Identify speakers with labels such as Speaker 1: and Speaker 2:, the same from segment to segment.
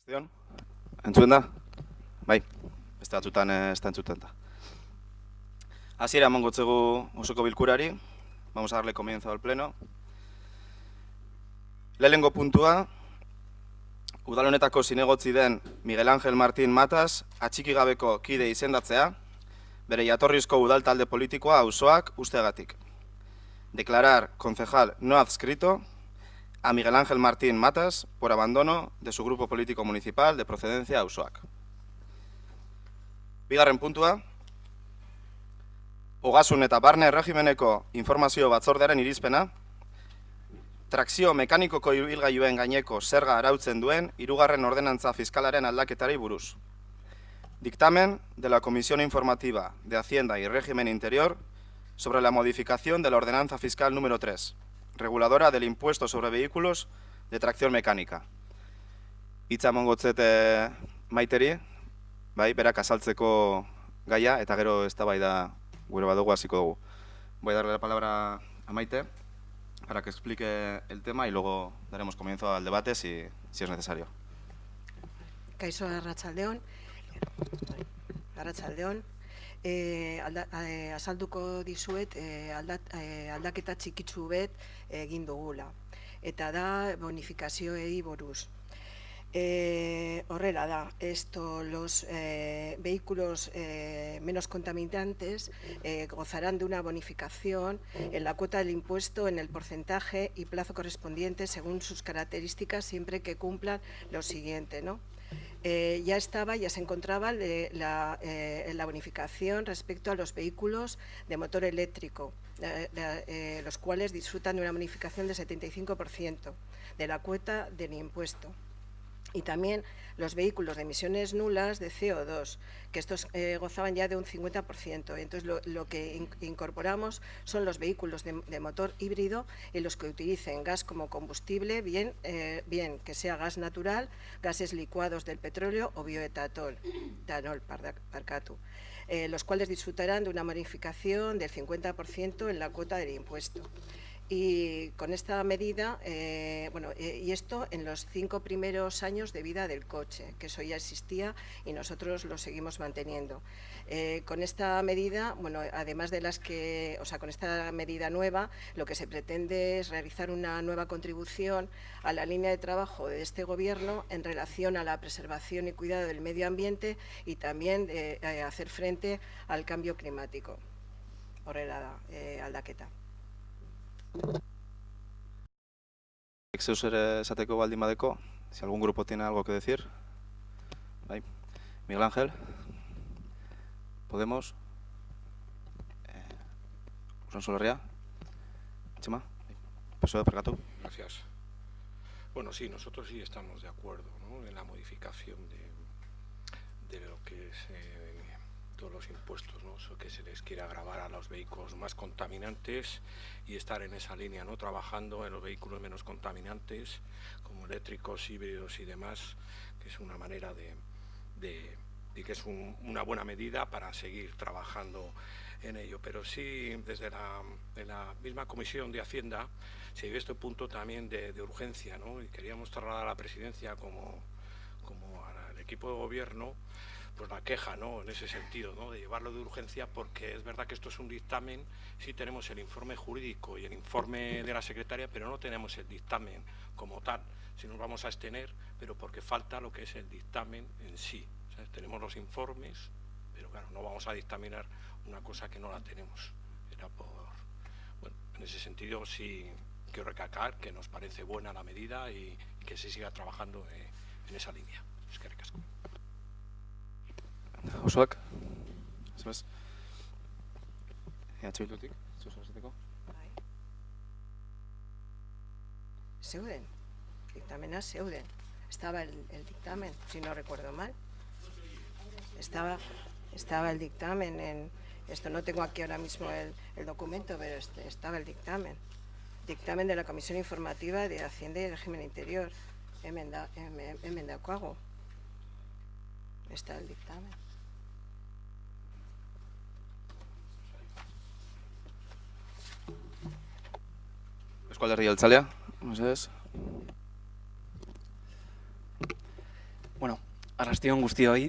Speaker 1: Entzuten da? Bai, beste batzutan ez da entzuten da. Hasiera emango diogu osoko bilkurari. Vamos a darle comienzo al pleno. Lehenengo puntua, udal honetako zinegotzi den Miguel Ángel Martín Matas atxikigabeko kide izendatzea, bere jatorrizko udal talde politikoa auzoak usteagatik. Declarar concejal no adscrito a Miguel Ángel Martín Matas por abandono de su grupo político municipal de procedencia auzoak. Bigarren puntua, Ogasun eta Barne Erregimeneko informazio batzordearen irizpena, trakzio mekanikoko ibilgailuen gaineko zerga arautzen duen hirugarren ordenantza fiskalaren aldaketari buruz. Dictamen de la Comisión Informativa de Hacienda y Régimen Interior sobre la modificación de la ordenanza fiscal número 3, reguladora del impuesto sobre vehículos de tracción mecánica. Hitza emangotzet Maiteri, bai, berak azaltzeko gaia, eta gero eztabaida gure badugu hasiko dugu. Voy a darle la palabra a Maite para que explique el tema y luego daremos comienzo al debate si es necesario.
Speaker 2: Kaixo arratsaldeon. Arratsaldeon. Azalduko dizuet aldaketa txikitsu bet egin dugula. Eta da bonifikazioei buruz. Horrela da, los vehículos menos contaminantes gozarán de una bonificación en la cuota del impuesto en el porcentaje y plazo correspondiente según sus características, siempre que cumplan lo siguiente, ¿no? Ya se encontraba la bonificación respecto a los vehículos de motor eléctrico, los cuales disfrutan de una bonificación del 75% de la cuota del impuesto. Y también los vehículos de emisiones nulas de CO2, que estos gozaban ya de un 50%. Entonces, lo que incorporamos son los vehículos de motor híbrido y los que utilicen gas como combustible, bien que sea gas natural, gases licuados del petróleo o bioetanol, los cuales disfrutarán de una bonificación del 50% en la cuota del impuesto. Y con esta medida, y esto en los 5 primeros años de vida del coche, que eso ya existía y nosotros lo seguimos manteniendo. Con esta medida, además de con esta medida nueva, lo que se pretende es realizar una nueva contribución a la línea de trabajo de este Gobierno en relación a la preservación y cuidado del medio ambiente y también hacer frente al cambio climático. Horrela da, aldaketa.
Speaker 1: Zeus ere esateko baldin badeko, si algún grupo tiene algo que decir. Bai. Miguel Ángel, Podemos, Usanso Larria, Txema, PSOE, Perkatu.
Speaker 3: Gracias. Bueno, sí, nosotros sí estamos de acuerdo, ¿no?, en la modificación de lo que es todos los impuestos, ¿no?, eso que se les quiere agravar a los vehículos más contaminantes y estar en esa línea, ¿no?, trabajando en los vehículos menos contaminantes, como eléctricos, híbridos y demás, que es una manera y que es una buena medida para seguir trabajando en ello. Pero sí, desde la misma Comisión de Hacienda se vive este punto también de urgencia, ¿no?, y queríamos trasladar a la Presidencia como al equipo de Gobierno pues la queja, ¿no?, en ese sentido, ¿no?, de llevarlo de urgencia, porque es verdad que esto es un dictamen. Sí tenemos el informe jurídico y el informe de la secretaria, pero no tenemos el dictamen como tal. Sí nos vamos a abstener, pero porque falta lo que es el dictamen en sí. O sea, tenemos los informes, pero claro, no vamos a dictaminar una cosa que no la tenemos. En ese sentido sí quiero recalcar que nos parece buena la medida y que se siga trabajando en esa línea. Es que recasco.
Speaker 1: Osoak, ez? Bildutik, Zeus esateko.
Speaker 2: Zeuden, dictamena zeuden. Estaba el dictamen, si no recuerdo mal. Estaba el dictamen en... Esto no tengo aquí ahora mismo el documento, pero estaba el dictamen. Dictamen de la Comisión Informativa de Hacienda y Régimen Interior. Emendakoago. Está el dictamen.
Speaker 1: Euskal Herria Jeltzalea, mesedez.
Speaker 4: Arrastion guztioi,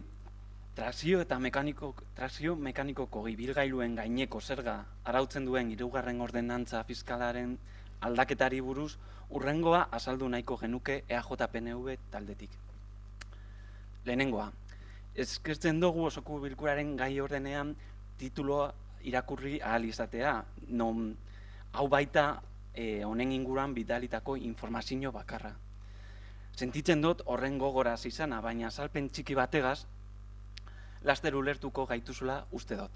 Speaker 4: trakzio mekanikoko ibilgailuen gaineko zerga arautzen duen 3. ordenantza fiskalaren aldaketari buruz hurrengoa azaldu nahiko genuke EAJ-PNV taldetik. Lehenengoa, eskertzen dugu osoko bilkuraren gai ordenean tituloa irakurri ahal izatea, non hau baita honen inguruan bidalitako informazio bakarra. Sentitzen dut horren gogoraz izana, baina azalpen txiki bategaz, laster ulertuko gaituzula uste dut.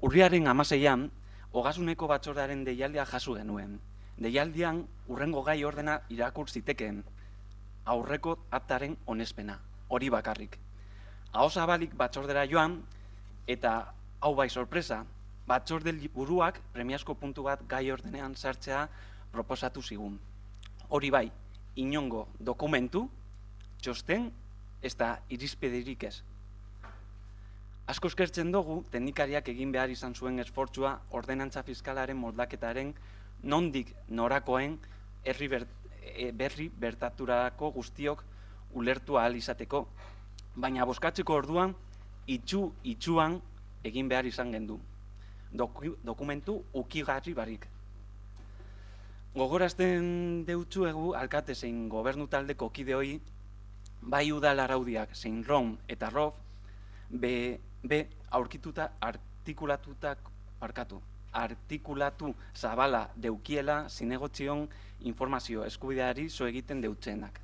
Speaker 4: Urriaren 16an, Ogasuneko batzordearen deialdia jaso genuen. Deialdian hurrengo gai ordena irakur zitekeen, aurreko aktaren onespena, hori bakarrik. Ahoz zabalik batzordera joan, eta hau bai sorpresa, batzorde buruak premiazko puntu bat gai ordenean sartzea proposatu zigun. Hori bai, inongo dokumentu, txosten, ez da irizpedirik ez. Asko eskertzen dugu, teknikariak egin behar izan zuen esfortzua ordenantza fiskalaren moldaketaren nondik norakoen berri bertaturako guztiok ulertu ahal izateko, baina bozkatzeko orduan itxuan egin behar izan gendu. Dokumentu ukigarri barik. Gogorazten deutsuegu alkate zein gobernu taldeko kideoi, bai udal araudiak zein ROM eta ROF, artikulatu zabala deukiela zinegotzion informazio eskubideari zo egiten deutzenak.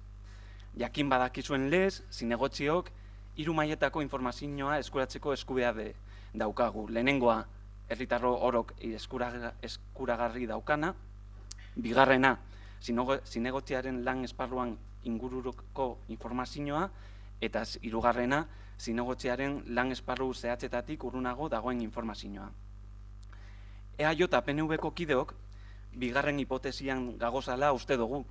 Speaker 4: Jakin badakizuen lez, zinegotziok 3 mailetako informazioa eskuratzeko eskubidea daukagu. Lehenengoa, herritarro orok eskuragarri daukana, bigarrena, zinegotziaren lan esparruan inguruko informazioa, eta hirugarrena, zinegotziaren lan esparru zehatzetatik urrunago dagoen informazioa. EAJ-PNV-ko kideok, bigarren hipotesian gagozala uste dugu.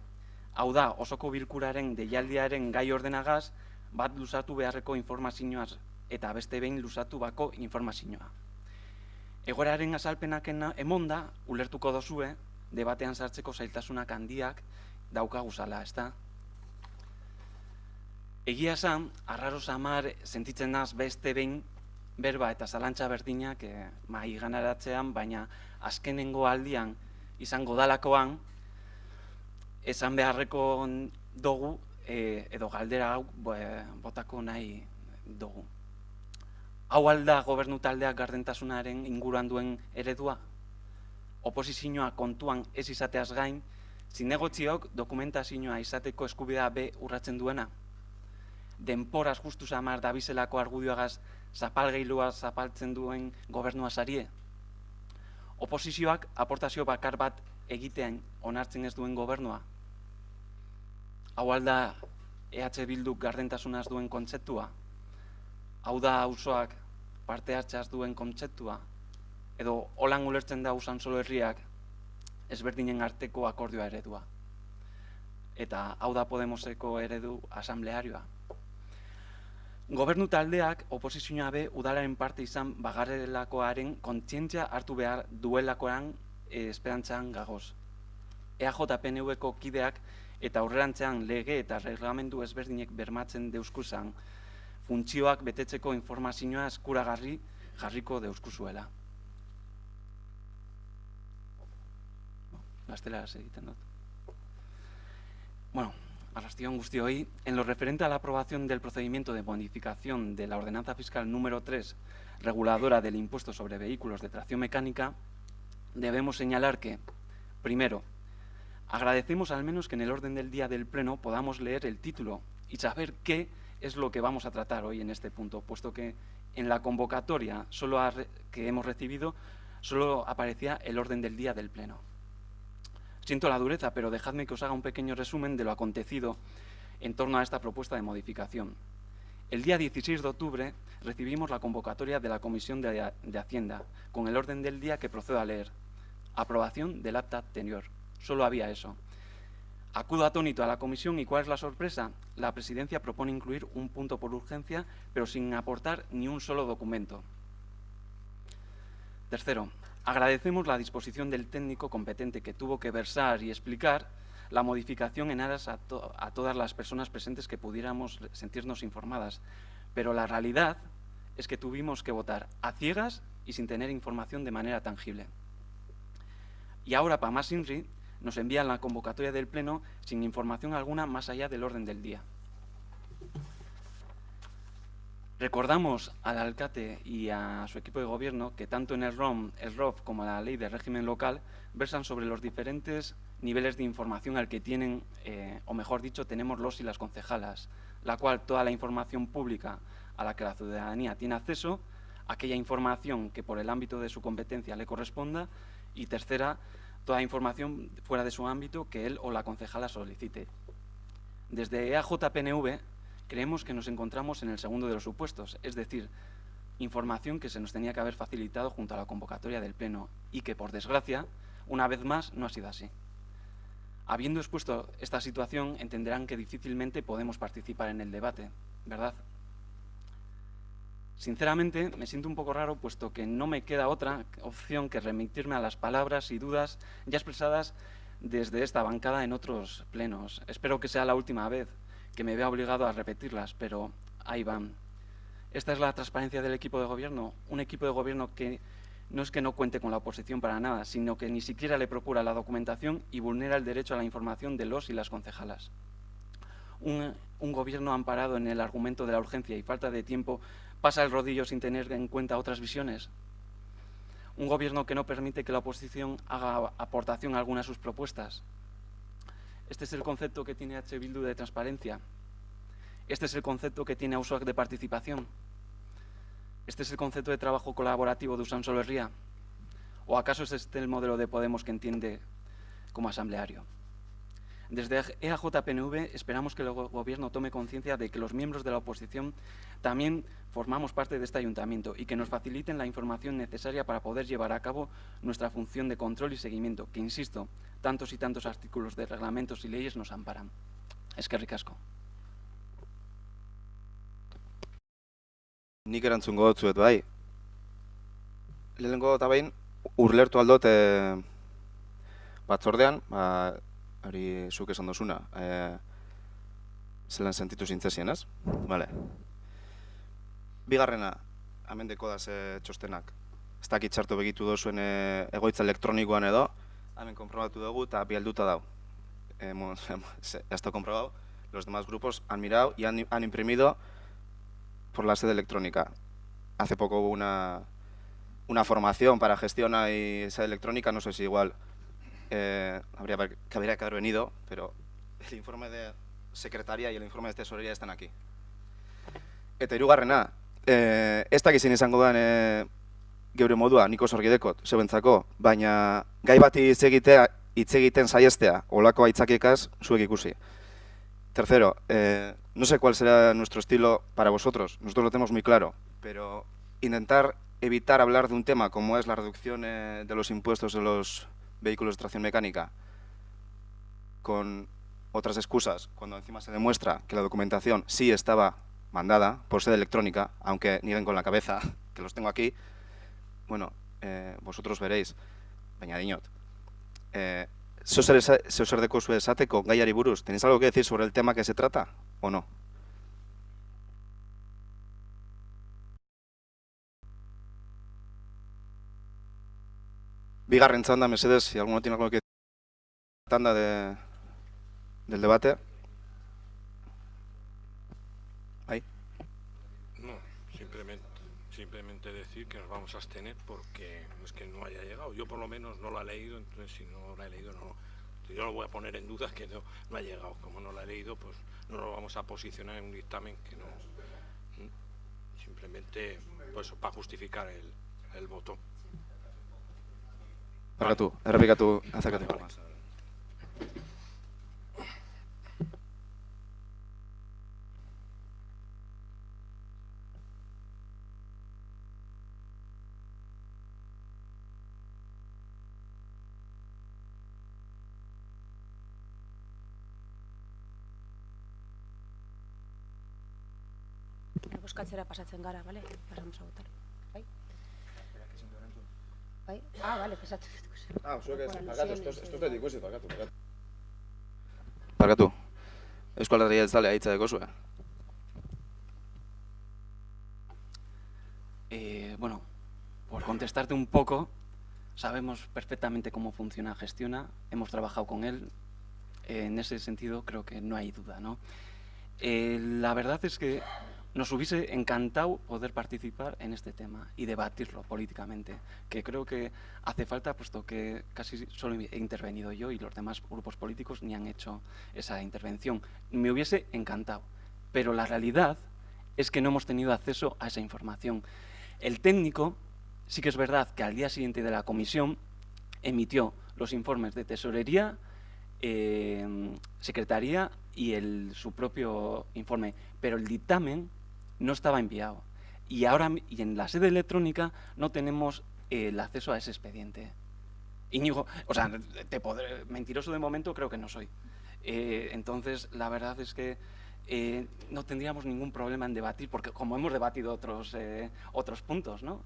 Speaker 4: Hau da, osoko bilkuraren deialdiaren gai ordenagaz, bat luzatu beharreko informazioaz eta beste behin luzatu bako informazioa. Egoeraren azalpenak emonda, ulertuko dozue, debatean sartzeko zailtasunak handiak daukaguzala, ezta? Egia esan, arraro samar sentitzen naz beste behin berba eta zalantza berdinak mahi ganaratzean, baina azkenengo aldian izango dalakoan, esan beharreko dugu, edo galdera hau botako nahi dugu. Hau alda gobernu taldeak gardentasunaren inguruan duen eredua? Oposizioa kontuan ez izateaz gain, zinegotziok dokumentazioa izateko eskubidea urratzen duena? Denporaz justu samar dabizelako argudioagaz zapalgeilua zapaltzen duen gobernua sarie? Oposizioak aportazio bakar bat egitean onartzen ez duen gobernua? Hau alda EH Bilduk gardentasunaz duen kontzeptua? Hau da auzoak parte hartzeaz duen kontzeptua? Edo holan ulertzen da Usansolo herriak ezberdinen arteko akordioa eredua? Eta hau da Podemoseko eredu asamblearioa? Gobernu taldeak oposizioa be udalaren parte izan bagarrelakoaren kontzientzia hartu behar duelakoan esperantzan gagoz. EAJ-PNV-ko kideak eta aurrerantzean lege eta reglamendu ezberdinek bermatzen deuskuzan, funtzioak betetzeko informazioa eskuragarri jarriko deuskuzuela. Gazteleraz egiten dut. Bueno, arrastion guztioi, en lo referente a la aprobación del procedimiento de modificación de la ordenanza fiscal número 3, reguladora del impuesto sobre vehículos de tracción mecánica, debemos señalar que, primero, agradecemos al menos que en el orden del día del Pleno podamos leer el título y saber qué es lo que vamos a tratar hoy en este punto, puesto que en la convocatoria que hemos recibido solo aparecía el orden del día del Pleno. Siento la dureza, pero dejadme que os haga un pequeño resumen de lo acontecido en torno a esta propuesta de modificación. El día 16 de octubre recibimos la convocatoria de la Comisión de Hacienda, con el orden del día que procedo a leer. Aprobación del acta anterior. Solo había eso. Acudo atónito a la comisión y ¿cuál es la sorpresa? La presidencia propone incluir un punto por urgencia, pero sin aportar ni un solo documento. Tercero, agradecemos la disposición del técnico competente que tuvo que versar y explicar la modificación en aras a todas las personas presentes que pudiéramos sentirnos informadas. Pero la realidad es que tuvimos que votar a ciegas y sin tener información de manera tangible. Y ahora, para más INRI, nos envían la convocatoria del Pleno sin información alguna más allá del orden del día. Recordamos al alcalde y a su equipo de gobierno que tanto en el ROM, el ROF como la Ley de Régimen Local versan sobre los diferentes niveles de información al que tienen, o mejor dicho, tenemos los y las concejalas, la cual toda la información pública a la que la ciudadanía tiene acceso, aquella información que por el ámbito de su competencia le corresponda, y tercera, toda información fuera de su ámbito que él o la concejala solicite. Desde EAJ-PNV creemos que nos encontramos en el segundo de los supuestos, es decir, información que se nos tenía que haber facilitado junto a la convocatoria del Pleno y que, por desgracia, una vez más no ha sido así. Habiendo expuesto esta situación, entenderán que difícilmente podemos participar en el debate, ¿verdad? Sinceramente, me siento un poco raro, puesto que no me queda otra opción que remitirme a las palabras y dudas ya expresadas desde esta bancada en otros plenos. Espero que sea la última vez que me vea obligado a repetirlas, pero ahí van. Esta es la transparencia del equipo de gobierno, un equipo de gobierno que no es que no cuente con la oposición para nada, sino que ni siquiera le procura la documentación y vulnera el derecho a la información de los y las concejalas. Un gobierno amparado en el argumento de la urgencia y falta de tiempo pasa el rodillo sin tener en cuenta otras visiones. Un gobierno que no permite que la oposición haga aportación alguna a sus propuestas. Este es el concepto que tiene H. Bildu de transparencia. Este es el concepto que tiene AUSOAC de participación. Este es el concepto de trabajo colaborativo de Usansolo Herria. ¿O acaso es este el modelo de Podemos que entiende como asambleario? Desde EAJ-PNV esperamos que el Gobierno tome conciencia de que los miembros de la oposición también formamos parte de este ayuntamiento y que nos faciliten la información necesaria para poder llevar a cabo nuestra función de control y seguimiento, que, insisto, tantos y tantos artículos de reglamentos y leyes nos amparan. Eskerrik asko.
Speaker 1: Nik erantzungo dutzuet, bai. Lehenengo eta behin, urlertu aldot batzordean, hori zuk esan dozuna, zelan sentitu zintzesien, ez? Vale. Bigarrena, hemen deko da ze txostenak. Ez dakit txartu begitu dozuen egoitza elektronikoan edo, hemen konprobatu dugu eta bialduta dau. Ya está comprobado, los demás grupos han mirado y han imprimido por la sede electrónica. Hace poco hubo una formación para gestión y sede electrónica, no sé si igual habría que haber venido, pero el informe de secretaria y el informe de tesorería están aquí. Eta hirugarrena, ez dakizin izango den geure modua, nik oso argi dekot, zeuentzako, baina gai bati hitz egiten saiestea, olako aitzakiekaz zuek ikusi. Tercero, no sé cuál será nuestro estilo para vosotros, nosotros lo tenemos muy claro, pero intentar evitar hablar de un tema como es la reducción de los impuestos de los vehículos de tracción mecánica con otras excusas, cuando encima se demuestra que la documentación sí estaba mandada por sede electrónica, aunque nieguen con la cabeza, que los tengo aquí, bueno, vosotros veréis, baina dinot. Zer deko zu esateko gaiari buruz, ¿tenéis algo que decir sobre el tema que se trata o no? Bigarren txanda, mesedez, si alguno tiene algo que decir, tanda del debate. ¿Ahí?
Speaker 3: No, simplemente decir que nos vamos a abstener porque no es que no haya llegado. Yo por lo menos no lo he leído, entonces si no lo he leído, no. Yo no voy a poner en duda que no ha llegado. Como no lo he leído, pues no nos vamos a posicionar en un dictamen que no. Simplemente pues, para justificar el voto.
Speaker 1: Barkatu, errepikatu, azakatu.
Speaker 3: Vale.
Speaker 5: Bozkatzera pasatzen gara, bale? Pasamos a votar. Bai? Bai? Ah, bale, pesatu.
Speaker 1: Zuek ez, barkatu, ez dut ikusi, barkatu. Barkatu. Eusko Alderdi Jeltzalea hitza dekozue.
Speaker 4: Bueno, por contestarte un poco, sabemos perfectamente cómo funciona Gestiona, hemos trabajado con él, en ese sentido creo que no hay duda, ¿no? La verdad es que nos hubiese encantado poder participar en este tema y debatirlo políticamente, que creo que hace falta, puesto que casi solo he intervenido yo y los demás grupos políticos ni han hecho esa intervención. Me hubiese encantado, pero la realidad es que no hemos tenido acceso a esa información. El técnico, sí que es verdad que al día siguiente de la comisión emitió los informes de tesorería, secretaría y su propio informe, pero el dictamen no estaba enviado. Y en la sede electrónica no tenemos el acceso a ese expediente. Íñigo, o sea, mentiroso de momento creo que no soy. Entonces, la verdad es que no tendríamos ningún problema en debatir, porque como hemos debatido otros puntos, ¿no?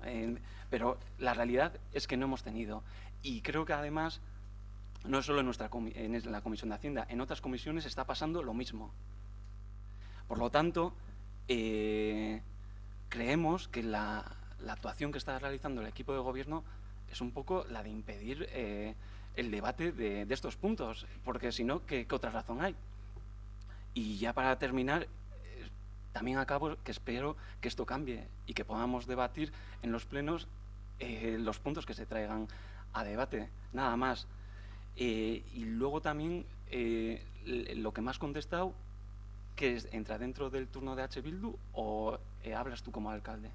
Speaker 4: Pero la realidad es que no hemos tenido. Y creo que además, no solo en la Comisión de Hacienda, en otras comisiones está pasando lo mismo. Por lo tanto, creemos que la actuación que está realizando el equipo de gobierno es un poco la de impedir el debate de estos puntos, porque si no, ¿qué otra razón hay? Y ya para terminar, también acabo que espero que esto cambie y que podamos debatir en los plenos los puntos que se traigan a debate, nada más. Y luego también lo que me has contestado, que entra dentro del turno de H. Bildu o hablas tú como alcalde.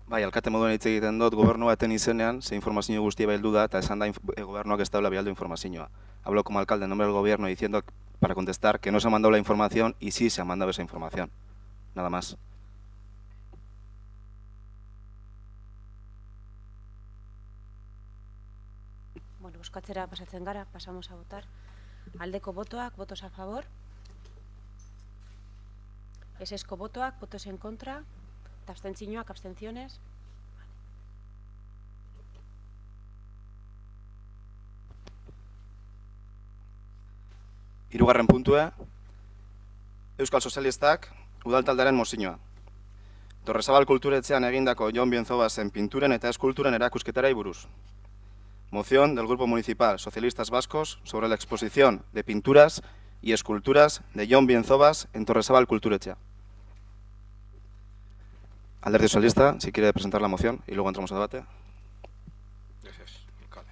Speaker 1: Bai, alkate moduan hitz egiten dut, gobernu baten izenean, ze informazio guztia heldu da, eta esan da gobernuak ez daula bialdu informazioa. Hablo como alcalde en nombre del gobierno diciendo, para contestar, que no se ha mandado la información y sí se ha mandado esa información. Nada más.
Speaker 5: Bueno, bozkatzera pasatzen gara, pasamos a votar. Aldeko botoak, votos a favor. Esesko botoak, votos en contra. Eta abstentzioak, abstenciones.
Speaker 1: Hirugarren puntua, Euskal Sozialistak udaltaldearen mozioa. Torrezabal kulturetxean egindako Jon Bienzobasen pinturen eta eskulturen erakusketara buruz. Moción del Grupo Municipal Socialistas Vascos sobre la exposición de pinturas y esculturas de Jon Bienzobas en Torrezabal Kulturetxea. Alderdi Socialista, si quiere presentar la moción y luego entramos a debate.
Speaker 3: Gracias, alcalde.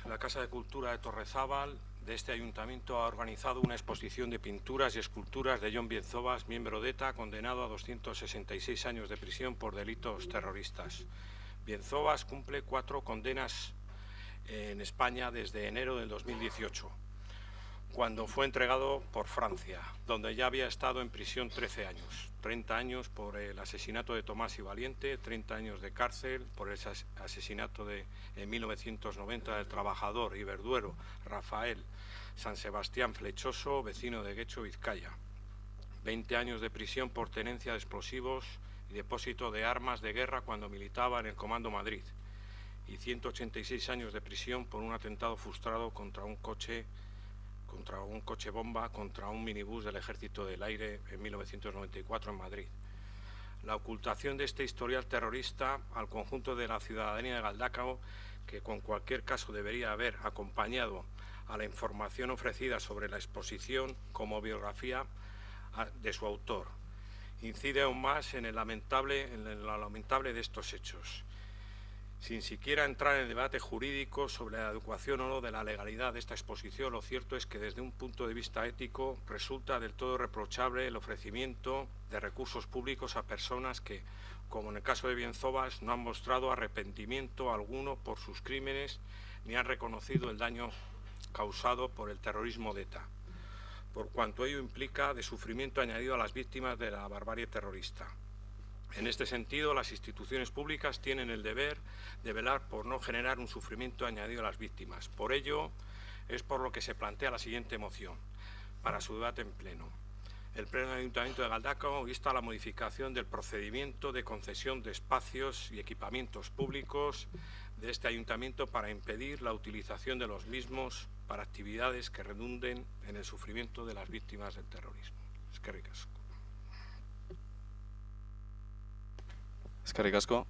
Speaker 3: La Casa de Cultura de Torrezabal de este ayuntamiento ha organizado una exposición de pinturas y esculturas de Jon Bienzobas, miembro de ETA, condenado a 266 años de prisión por delitos terroristas. Bienzobas cumple 4 condenas en España desde enero del 2018, cuando fue entregado por Francia, donde ya había estado en prisión 13 años. 30 años por el asesinato de Tomás y Valiente, 30 años de cárcel por el asesinato en 1990 del trabajador y verduero Rafael San Sebastián Flechoso, vecino de Guecho, Vizcaya. 20 años de prisión por tenencia de explosivos y depósito de armas de guerra cuando militaba en el Comando Madrid. Y 186 años de prisión por un atentado frustrado contra un coche bomba contra un minibús del Ejército del Aire en 1994 en Madrid. La ocultación de este historial terrorista al conjunto de la ciudadanía de Galdakao, que con cualquier caso debería haber acompañado a la información ofrecida sobre la exposición como biografía de su autor, incide aún más en lo lamentable de estos hechos. Sin siquiera entrar en el debate jurídico sobre la adecuación o no de la legalidad de esta exposición, lo cierto es que desde un punto de vista ético resulta del todo reprochable el ofrecimiento de recursos públicos a personas que, como en el caso de Bienzobas, no han mostrado arrepentimiento alguno por sus crímenes ni han reconocido el daño causado por el terrorismo de ETA, por cuanto ello implica de sufrimiento añadido a las víctimas de la barbarie terrorista. En este sentido, las instituciones públicas tienen el deber de velar por no generar un sufrimiento añadido a las víctimas. Por ello, es por lo que se plantea la siguiente moción para su debate en pleno. El Pleno del Ayuntamiento de Galdakao insta a la modificación del procedimiento de concesión de espacios y equipamientos públicos de este ayuntamiento para impedir la utilización de los mismos para actividades que redunden en el sufrimiento de las víctimas del terrorismo. Eskerrik asko.
Speaker 1: Eskerrik asko.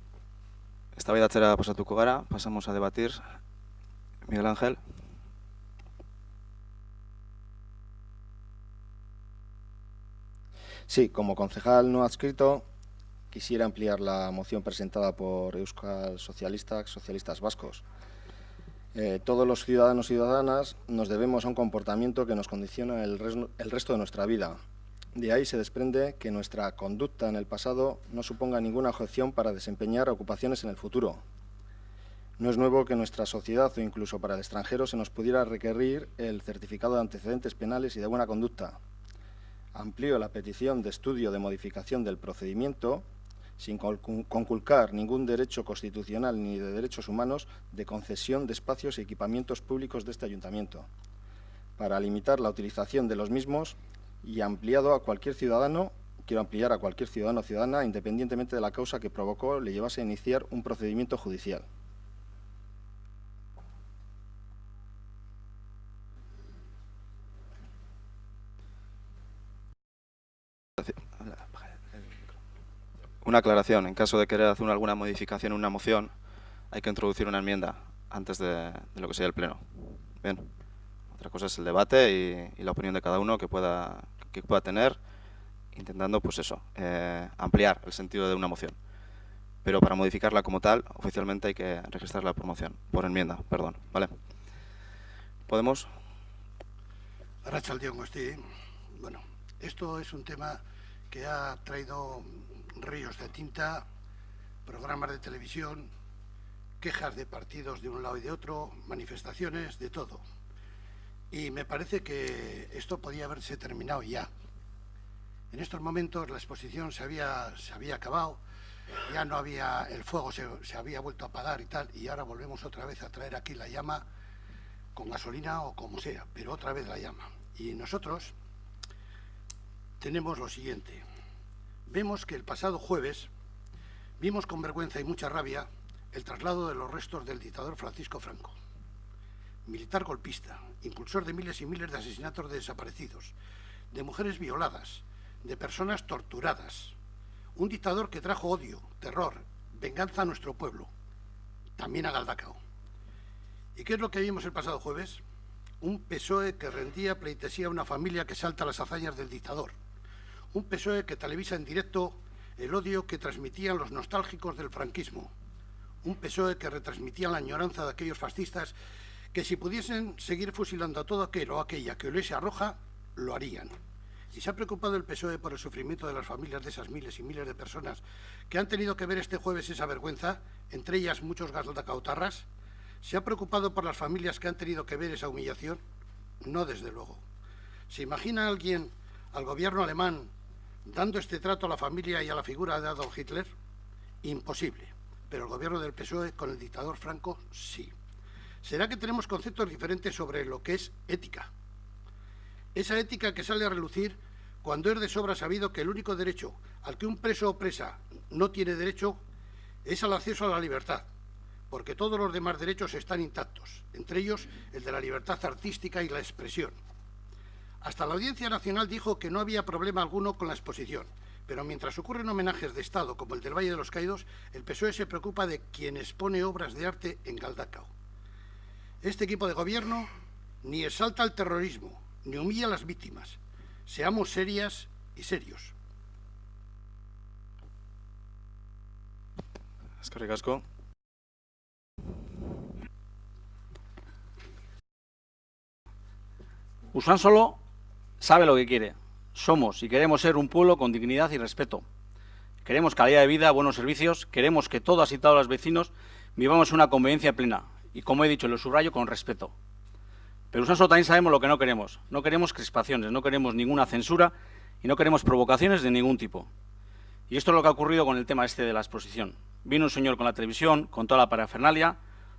Speaker 1: Eztabaidatzera pasatuko gara, pasamos a debatir. Miguel Ángel.
Speaker 6: Sí, como concejal no adscrito, quisiera ampliar la moción presentada por Euskal Socialistas Vascos. Todos los ciudadanos y ciudadanas nos debemos a un comportamiento que nos condiciona el resto de nuestra vida. De ahí se desprende que nuestra conducta en el pasado no suponga ninguna objeción para desempeñar ocupaciones en el futuro. No es nuevo que en nuestra sociedad o incluso para el extranjero se nos pudiera requerir el certificado de antecedentes penales y de buena conducta. Amplío la petición de estudio de modificación del procedimiento sin conculcar ningún derecho constitucional ni de derechos humanos de concesión de espacios y equipamientos públicos de este ayuntamiento, para limitar la utilización de los mismos y ampliado a cualquier ciudadano, quiero ampliar a cualquier ciudadano o ciudadana, independientemente de la causa que provocó le llevase a iniciar un procedimiento judicial.
Speaker 1: Una aclaración. En caso de querer hacer alguna modificación en una moción, hay que introducir una enmienda antes de lo que sea el pleno. Bien. Otra cosa es el debate y la opinión de cada uno que pueda tener, intentando, pues eso, ampliar el sentido de una moción. Pero para modificarla como tal, oficialmente hay que registrarla por enmienda, perdón. ¿Vale? ¿Podemos?
Speaker 7: Arratsaldeon guztioi. Bueno, esto es un tema que ha traído ríos de tinta, programas de televisión, quejas de partidos de un lado y de otro, manifestaciones, de todo. Y me parece que esto podía haberse terminado ya. En estos momentos la exposición se había acabado, ya no había, el fuego se había vuelto a apagar y tal, y ahora volvemos otra vez a traer aquí la llama con gasolina o como sea, pero otra vez la llama. Y nosotros tenemos lo siguiente. Vemos que el pasado jueves vimos con vergüenza y mucha rabia el traslado de los restos del dictador Francisco Franco, militar golpista, impulsor de miles y miles de asesinatos de desaparecidos, de mujeres violadas, de personas torturadas, un dictador que trajo odio, terror, venganza a nuestro pueblo, también a Galdakao. ¿Y qué es lo que vimos el pasado jueves? Un PSOE que rendía pleitesía a una familia que salta las hazañas del dictador. Un PSOE que televisa en directo el odio que transmitían los nostálgicos del franquismo. Un PSOE que retransmitía la añoranza de aquellos fascistas que si pudiesen seguir fusilando a todo aquel o aquella que oliese a roja, lo harían. ¿Y se ha preocupado el PSOE por el sufrimiento de las familias de esas miles y miles de personas que han tenido que ver este jueves esa vergüenza, entre ellas muchos galdakaotarras? ¿Se ha preocupado por las familias que han tenido que ver esa humillación? No, desde luego. ¿Se imagina alguien al gobierno alemán dando este trato a la familia y a la figura de Adolf Hitler? Imposible. Pero el gobierno del PSOE con el dictador Franco, sí. ¿Será que tenemos conceptos diferentes sobre lo que es ética? Esa ética que sale a relucir cuando es de sobra sabido que el único derecho al que un preso o presa no tiene derecho es al acceso a la libertad, porque todos los demás derechos están intactos, entre ellos el de la libertad artística y la expresión. Hasta la Audiencia Nacional dijo que no había problema alguno con la exposición, pero mientras ocurren homenajes de Estado como el del Valle de los Caídos, el PSOE se preocupa de quien expone obras de arte en Galdakao. Este equipo de gobierno ni exalta el terrorismo, ni humilla a las víctimas. Seamos serias y serios.
Speaker 1: Eskerrik asko.
Speaker 8: Usansolo sabe lo que quiere. Somos y queremos ser un pueblo con dignidad y respeto. Queremos calidad de vida, buenos servicios, queremos que todas y todos los vecinos vivamos una convivencia plena y, como he dicho, lo subrayo, con respeto. Pero Usansolo también sabemos lo que no queremos. No queremos crispaciones, no queremos ninguna censura y no queremos provocaciones de ningún tipo. Y esto es lo que ha ocurrido con el tema este de la exposición. Vino un señor con la televisión, con toda la parafernalia,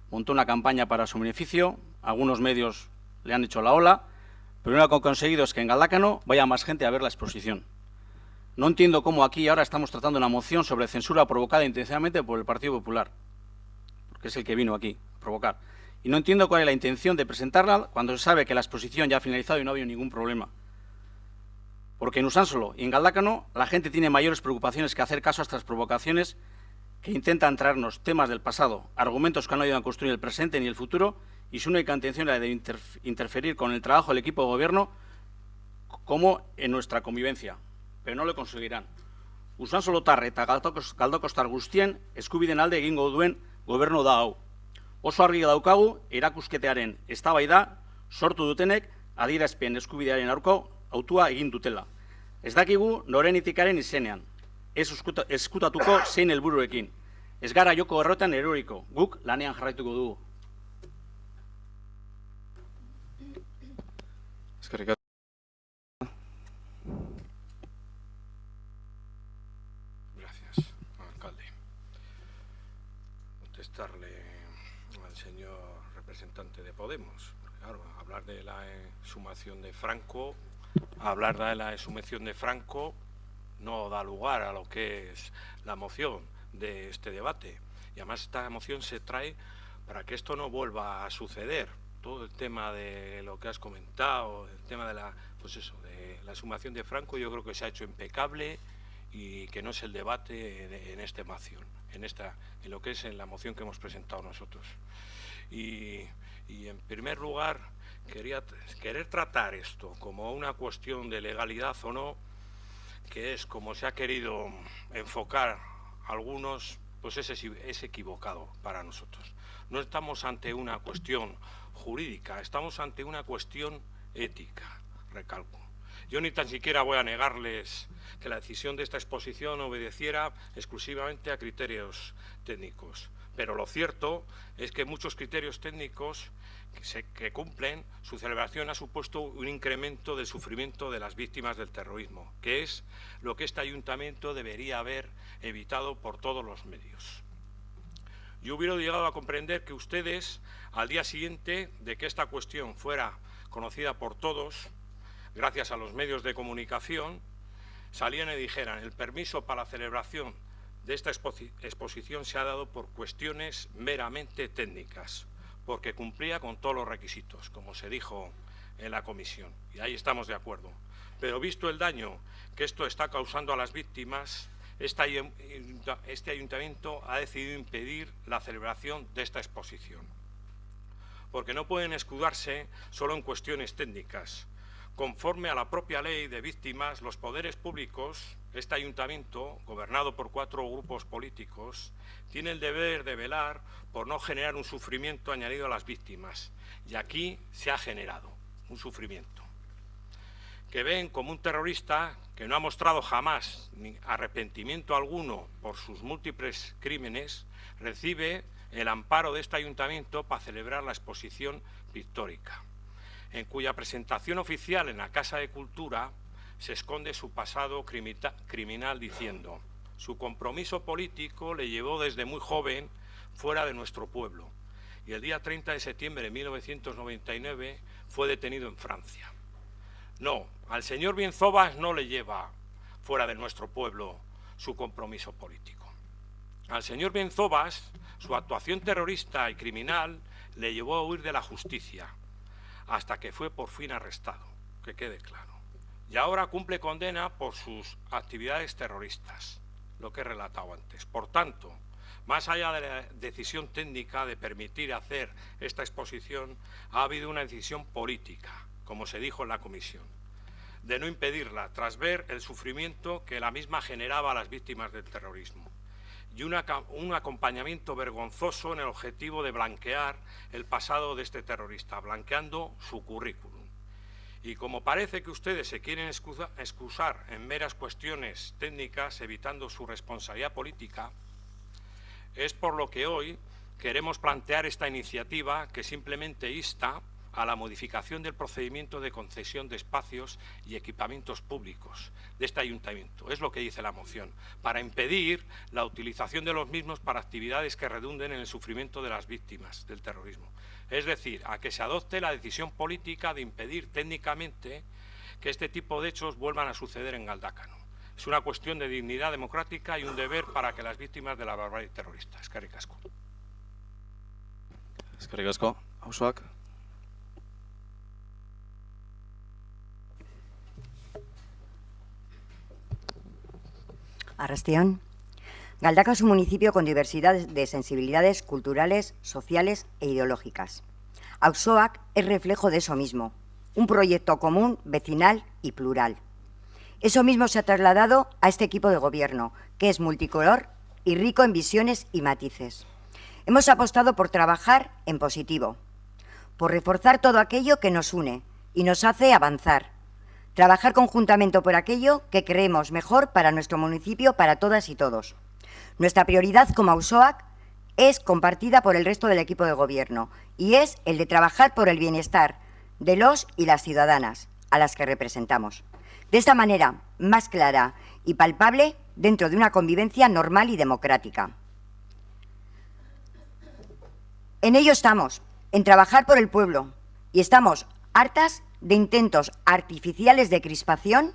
Speaker 8: montó una campaña para su beneficio, algunos medios le han hecho la ola, pero lo único que han conseguido es que en Galdácano vaya más gente a ver la exposición. No entiendo cómo aquí y ahora estamos tratando una moción sobre censura provocada intencionalmente por el Partido Popular, porque es el que vino aquí a provocar. Y no entiendo cuál es la intención de presentarla cuando se sabe que la exposición ya ha finalizado y no ha habido ningún problema. Porque en Usánsolo y en Galdácano la gente tiene mayores preocupaciones que hacer caso a estas provocaciones que intentan traernos temas del pasado, argumentos que no ayudan a construir el presente ni el futuro, y su única intención es de interferir con el trabajo del equipo de gobierno como en nuestra convivencia. Pero no lo conseguirán. Usánsolotar eta galdokostar guztien eskubideen alde egingo duen gobernu da hau. Oso argi daukagu erakusketearen eztabaida sortu dutenek adierazpen eskubidearen aurko autua egin dutela. Ez dakigu noren itikaren izenean, ez eskutatuko zein helburuekin. Ez gara joko errotan eroriko, guk lanean jarraituko dugu.
Speaker 1: Eskerrik asko.
Speaker 3: Gracias, alcalde. Contestarle al señor representante de Podemos. Claro, hablar de la exhumación de Franco, no da lugar a lo que es la moción de este debate. Y además esta moción se trae para que esto no vuelva a suceder. Todo el tema de lo que has comentado, el tema de la exhumación de Franco, yo creo que se ha hecho impecable y que no es el debate en esta moción, en lo que es en la moción que hemos presentado nosotros. Y en primer lugar, querer tratar esto como una cuestión de legalidad o no, que es como se ha querido enfocar algunos, pues es equivocado para nosotros. No estamos ante una cuestión jurídica, estamos ante una cuestión ética, recalco. Yo ni tan siquiera voy a negarles que la decisión de esta exposición obedeciera exclusivamente a criterios técnicos, pero lo cierto es que muchos criterios técnicos que cumplen, su celebración ha supuesto un incremento del sufrimiento de las víctimas del terrorismo, que es lo que este ayuntamiento debería haber evitado por todos los medios. Yo hubiera llegado a comprender que ustedes, al día siguiente de que esta cuestión fuera conocida por todos, gracias a los medios de comunicación, salían y dijeran: el permiso para la celebración de esta exposición se ha dado por cuestiones meramente técnicas, porque cumplía con todos los requisitos, como se dijo en la comisión, y ahí estamos de acuerdo. Pero visto el daño que esto está causando a las víctimas, este ayuntamiento ha decidido impedir la celebración de esta exposición, porque no pueden escudarse solo en cuestiones técnicas. Conforme a la propia ley de víctimas, los poderes públicos, este ayuntamiento, gobernado por 4 grupos políticos, tiene el deber de velar por no generar un sufrimiento añadido a las víctimas. Y aquí se ha generado un sufrimiento. Que ven como un terrorista que no ha mostrado jamás ni arrepentimiento alguno por sus múltiples crímenes, recibe el amparo de este ayuntamiento para celebrar la exposición pictórica, en cuya presentación oficial en la Casa de Cultura se esconde su pasado criminal diciendo: su compromiso político le llevó desde muy joven fuera de nuestro pueblo y el día 30 de septiembre de 1999 fue detenido en Francia. No, al señor Bienzobas no le lleva fuera de nuestro pueblo su compromiso político. Al señor Bienzobas su actuación terrorista y criminal le llevó a huir de la justicia, hasta que fue por fin arrestado, que quede claro. Y ahora cumple condena por sus actividades terroristas, lo que he relatado antes. Por tanto, más allá de la decisión técnica de permitir hacer esta exposición, ha habido una decisión política, como se dijo en la comisión, de no impedirla, tras ver el sufrimiento que la misma generaba a las víctimas del terrorismo, y un acompañamiento vergonzoso en el objetivo de blanquear el pasado de este terrorista, blanqueando su currículum. Y como parece que ustedes se quieren excusar en meras cuestiones técnicas, evitando su responsabilidad política, es por lo que hoy queremos plantear esta iniciativa que simplemente insta a la modificación del procedimiento de concesión de espacios y equipamientos públicos de este ayuntamiento. Es lo que dice la moción, para impedir la utilización de los mismos para actividades que redunden en el sufrimiento de las víctimas del terrorismo. Es decir, a que se adopte la decisión política de impedir técnicamente que este tipo de hechos vuelvan a suceder en Galdácano. Es una cuestión de dignidad democrática y un deber para que las víctimas de la barbarie terrorista. Eskerrik asko.
Speaker 1: Eskerrik asko. Auzoak.
Speaker 9: Arrastión. Galdakao es un municipio con diversidad de sensibilidades culturales, sociales e ideológicas. Auzoak es reflejo de eso mismo, un proyecto común, vecinal y plural. Eso mismo se ha trasladado a este equipo de gobierno, que es multicolor y rico en visiones y matices. Hemos apostado por trabajar en positivo, por reforzar todo aquello que nos une y nos hace avanzar, trabajar conjuntamente por aquello que creemos mejor para nuestro municipio, para todas y todos. Nuestra prioridad como Auzoak es compartida por el resto del equipo de gobierno y es el de trabajar por el bienestar de los y las ciudadanas a las que representamos. De esta manera más clara y palpable dentro de una convivencia normal y democrática. En ello estamos, en trabajar por el pueblo, y estamos hartas de intentos artificiales de crispación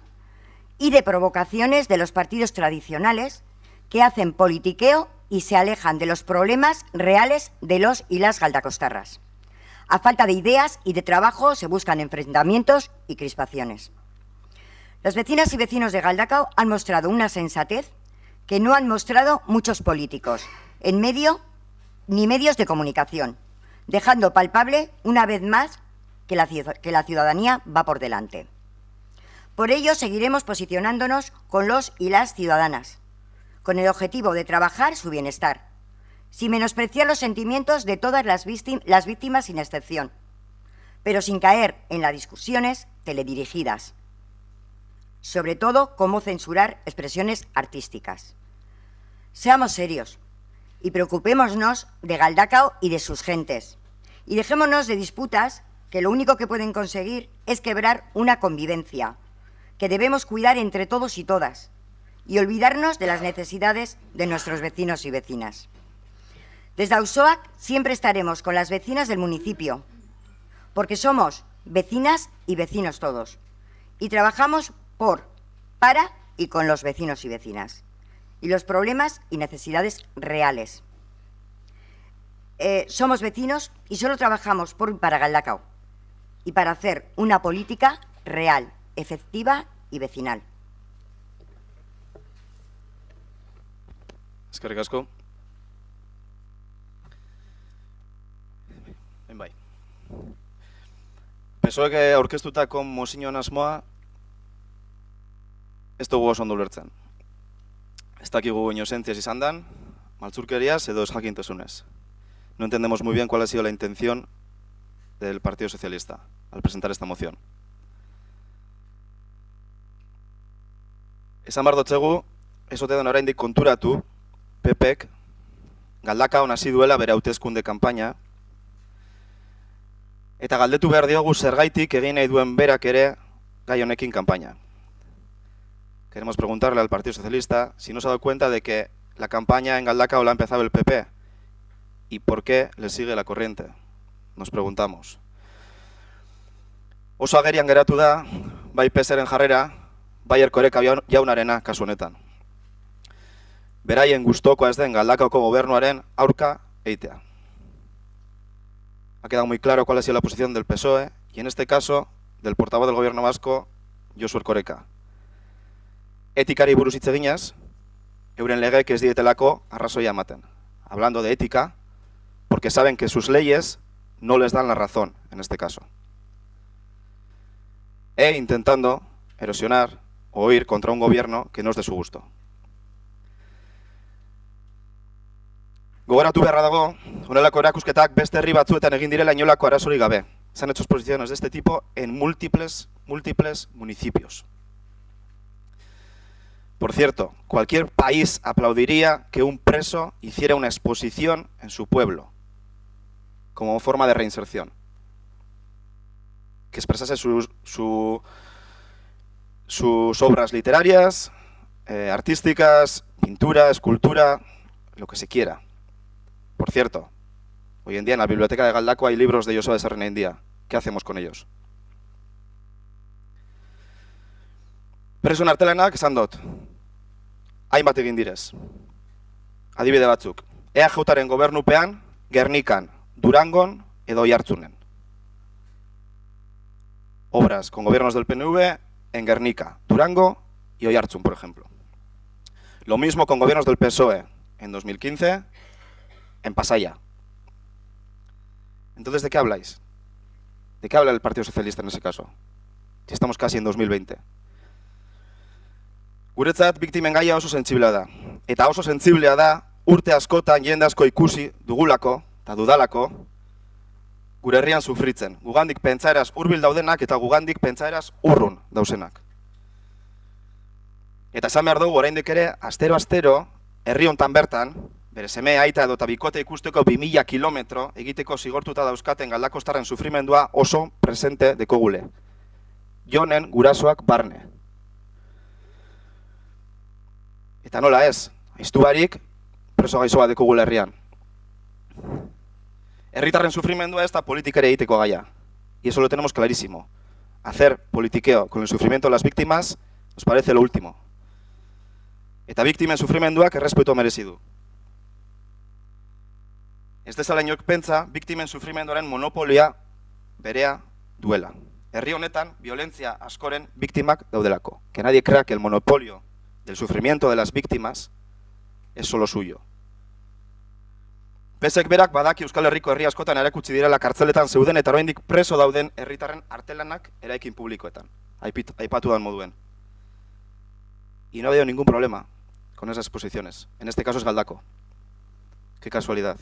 Speaker 9: y de provocaciones de los partidos tradicionales que hacen politiqueo y se alejan de los problemas reales de los y las galdacostarras. A falta de ideas y de trabajo se buscan enfrentamientos y crispaciones. Las vecinas y vecinos de Galdakao han mostrado una sensatez que no han mostrado muchos políticos, ni medios de comunicación, dejando palpable una vez más que la ciudadanía va por delante. Por ello seguiremos posicionándonos con los y las ciudadanas, con el objetivo de trabajar su bienestar, sin menospreciar los sentimientos de todas las víctimas sin excepción, pero sin caer en las discusiones teledirigidas, sobre todo cómo censurar expresiones artísticas. Seamos serios y preocupémonos de Galdakao y de sus gentes, y dejémonos de disputas que lo único que pueden conseguir es quebrar una convivencia que debemos cuidar entre todos y todas, y olvidarnos de las necesidades de nuestros vecinos y vecinas. Desde Auzoak siempre estaremos con las vecinas del municipio, porque somos vecinas y vecinos todos, y trabajamos para y con los vecinos y vecinas, y los problemas y necesidades reales. Somos vecinos y solo trabajamos por y para Galdakao, y para hacer una política real, efectiva y vecinal.
Speaker 1: Eskerrik asko. Bai. PSOEk aurkeztutako mozioen asmoa ez dugu oso ondo ulertzen. Ez dakigu inozentziaz izan dan, maltzurkeriaz edo ezjakintasunez. No entendemos muy bien cuál ha sido la intención del Partido Socialista al presentar esta moción. Esan behar dotzegu, ez ote den oraindik konturatu, PPek Galdakao hasi duela bere hauteskunde kanpaina, eta galdetu behar diogu zergaitik egin nahi duen berak ere gai honekin kanpaina. Queremos preguntarle al Partido Socialista si no se ha dado cuenta de que la campaña en Galdakao la ha empezado el PP y por qué le sigue la corriente. Nos preguntamos. Oso agerian geratu da, bai PSren jarrera, bai Erkoreka jaunarena kasu honetan. Beraien gustokoa ez den Galdakaoko gobernuaren aurka eitea. Ha quedado muy claro cuál ha sido la posición del PSOE y en este caso del portavoz del gobierno vasco, Josu Erkoreka. Etikari buruz hitz eginez, euren legeek ez dietelako arrazoia ematen. Hablando de ética, porque saben que sus leyes no les dan la razón en este caso. E intentando erosionar o ir contra un gobierno que no es de su gusto. Gogoratu beharra dago, honelako erakusketak beste herri batzuetan egin direla inolako arazorik gabe. Se han hecho exposiciones de este tipo en múltiples municipios. Por cierto, cualquier país aplaudiría que un preso hiciera una exposición en su pueblo, como forma de reinserción. que expresase sus obras literarias, artísticas, pintura, escultura, lo que se quiera. Por cierto, hoy en día en la biblioteca de Galdakao hay libros de Joseba Zerrenaindia. ¿Qué hacemos con ellos? Presoen artelanak esan dut. Hainbat egin direz. Adibide batzuk. EAJaren gobernupean, Gernikan, Durangon edo Oiartzunen. Obras con gobiernos del PNV en Gernika, Durango y Oiartzun, por ejemplo. Lo mismo con gobiernos del PSOE en 2015 en Pasaia. Entonces, ¿de qué habláis? ¿De qué habla el Partido Socialista en ese caso? Si estamos casi en 2020. Guretzat biktimen gaia oso sentsiblea da. Eta oso sentsiblea da urte askotan jende asko ikusi dugulako eta dudalako gure herrian sufritzen. Gugandik pentsaeraz hurbil daudenak eta gugandik pentsaeraz urrun dauzenak. Eta esan behar dugu oraindik ere astero herri hontan bertan bere seme aita edo bikote ikusteko 2000 kilometro egiteko zigortuta dauzkaten galdakostarren sufrimendua oso presente dekogule. Jonen gurasoak barne. Eta nola ez, aiztu barik preso gaixoa dekogule herrian. Herritarren sufrimendua ez da politikere egiteko gaia. Y eso lo tenemos clarísimo. Hacer politiqueo con el sufrimiento de las víctimas nos parece lo último. Eta biktimen sufrimenduak errespetu merezi du. Ez dezala inork pentsa, biktimen sufrimenduaren monopolia berea duela. Herri honetan, violentzia askoren biktimak daudelako. Que nadie crea que el monopolio del sufrimiento de las víctimas es solo suyo. Pesek berak badaki Euskal Herriko herri askotan erakutsi direla kartzeletan zeuden eta oraindik preso dauden herritarren artelanak eraikin publikoetan. Aipatu dan moduen. Y no ha habido ningún problema con esas exposiciones. En este caso es Galdakao. Qué casualidad.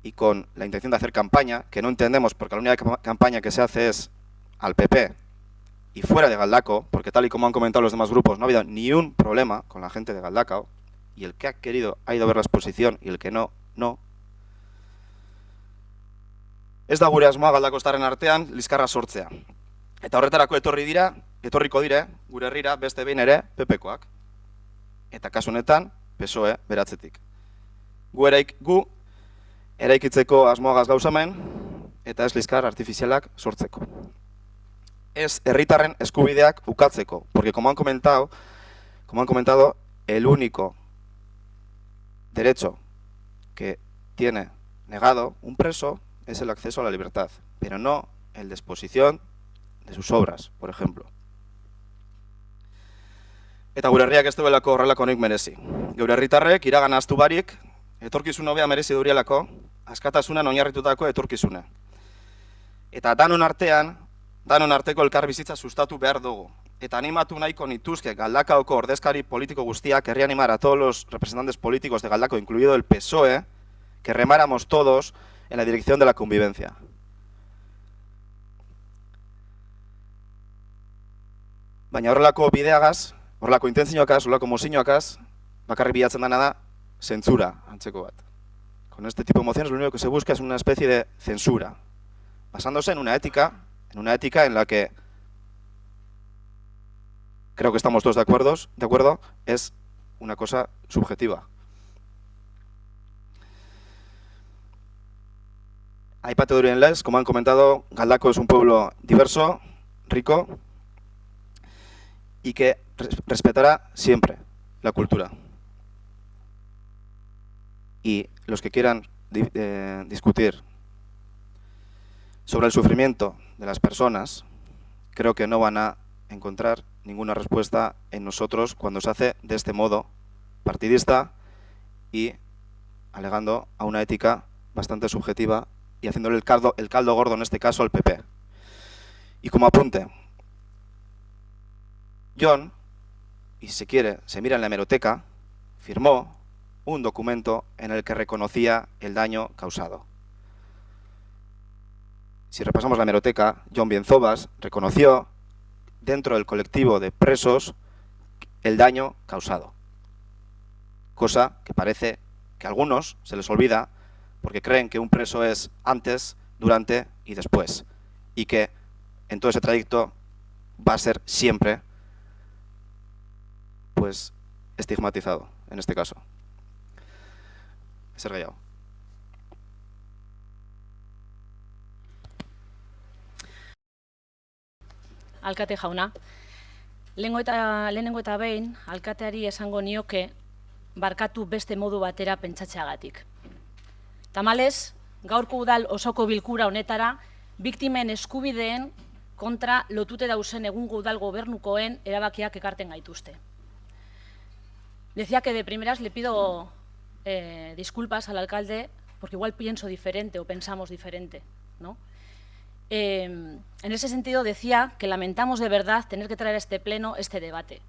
Speaker 1: Y con la intención de hacer campaña, que no entendemos porque la única campaña que se hace es al PP y fuera de Galdakao, porque tal y como han comentado los demás grupos, no ha habido ni un problema con la gente de Galdakao, y el que ha querido ha ido a ver la exposición y el que no, no. Ez da gure asmoa Galdakostarren artean liskarra sortzea. Eta horretarako etorriko dire, gure herrira beste behin ere PPkoak. Eta kasu honetan, PSOE beratzetik. Gu eraikitzeko asmoagaz gauzamen, eta ez liskar artifizialak sortzeko. Ez herritarren eskubideak ukatzeko, porque como han comentado, el único derecho que tiene negado un preso es el acceso a la libertad, pero no el de exposición de sus obras, por ejemplo. Eta gure herriak ez duelako horrelako nik merezi. Geure herritarrek iragan ahaztu barik, etorkizun hobea merezi durielako, askatasunan oinarritutako etorkizuna. Eta danon arteko elkar bizitza sustatu behar dugu. Eta animatu nahiko nituzke Galdakaoko ordezkari politiko guztiak herri animar a todos los representantes políticos de Galdakao, incluido el PSOE, que remáramos todos en la dirección de la convivencia. Baina horrelako bideagaz, horrelako intentzioakaz, horrelako mozioakaz, bakarrik bilatzen dena da zentzura antzeko bat. Con este tipo de mociones lo único que se busca es una especie de censura, basándose en una ética en la que creo que estamos todos de acuerdo, es una cosa subjetiva. Aipatu durien lez, como han comentado, Galdakao es un pueblo diverso, rico, y que respetará siempre la cultura. Y los que quieran discutir sobre el sufrimiento de las personas, creo que no van a encontrar ninguna respuesta en nosotros cuando se hace de este modo partidista y alegando a una ética bastante subjetiva y haciéndole el caldo gordo en este caso al PP. Y como apunte, Jon, y si se quiere, se mira en la hemeroteca, firmó un documento en el que reconocía el daño causado. Si repasamos la hemeroteca, Jon Bienzobas reconoció dentro del colectivo de presos el daño causado. Cosa que parece que a algunos se les olvida porque creen que un preso es antes durante y después. Y que en todo ese trayecto va a ser siempre pues estigmatizado, en este caso. Ezer gehiago.
Speaker 10: Alkate jauna, lehenengo eta behin, alkateari esango nioke barkatu beste modu batera pentsatzeagatik. Tamalez, gaurko udal osoko bilkura honetara, biktimen eskubideen kontra lotute dauzen egungo udal gobernukoen erabakiak ekarten gaituzte. Decía que de primeras le pido disculpas al alcalde porque igual pienso diferente o pensamos diferente, ¿no? En ese sentido decía que lamentamos de verdad tener que traer a este pleno este debate.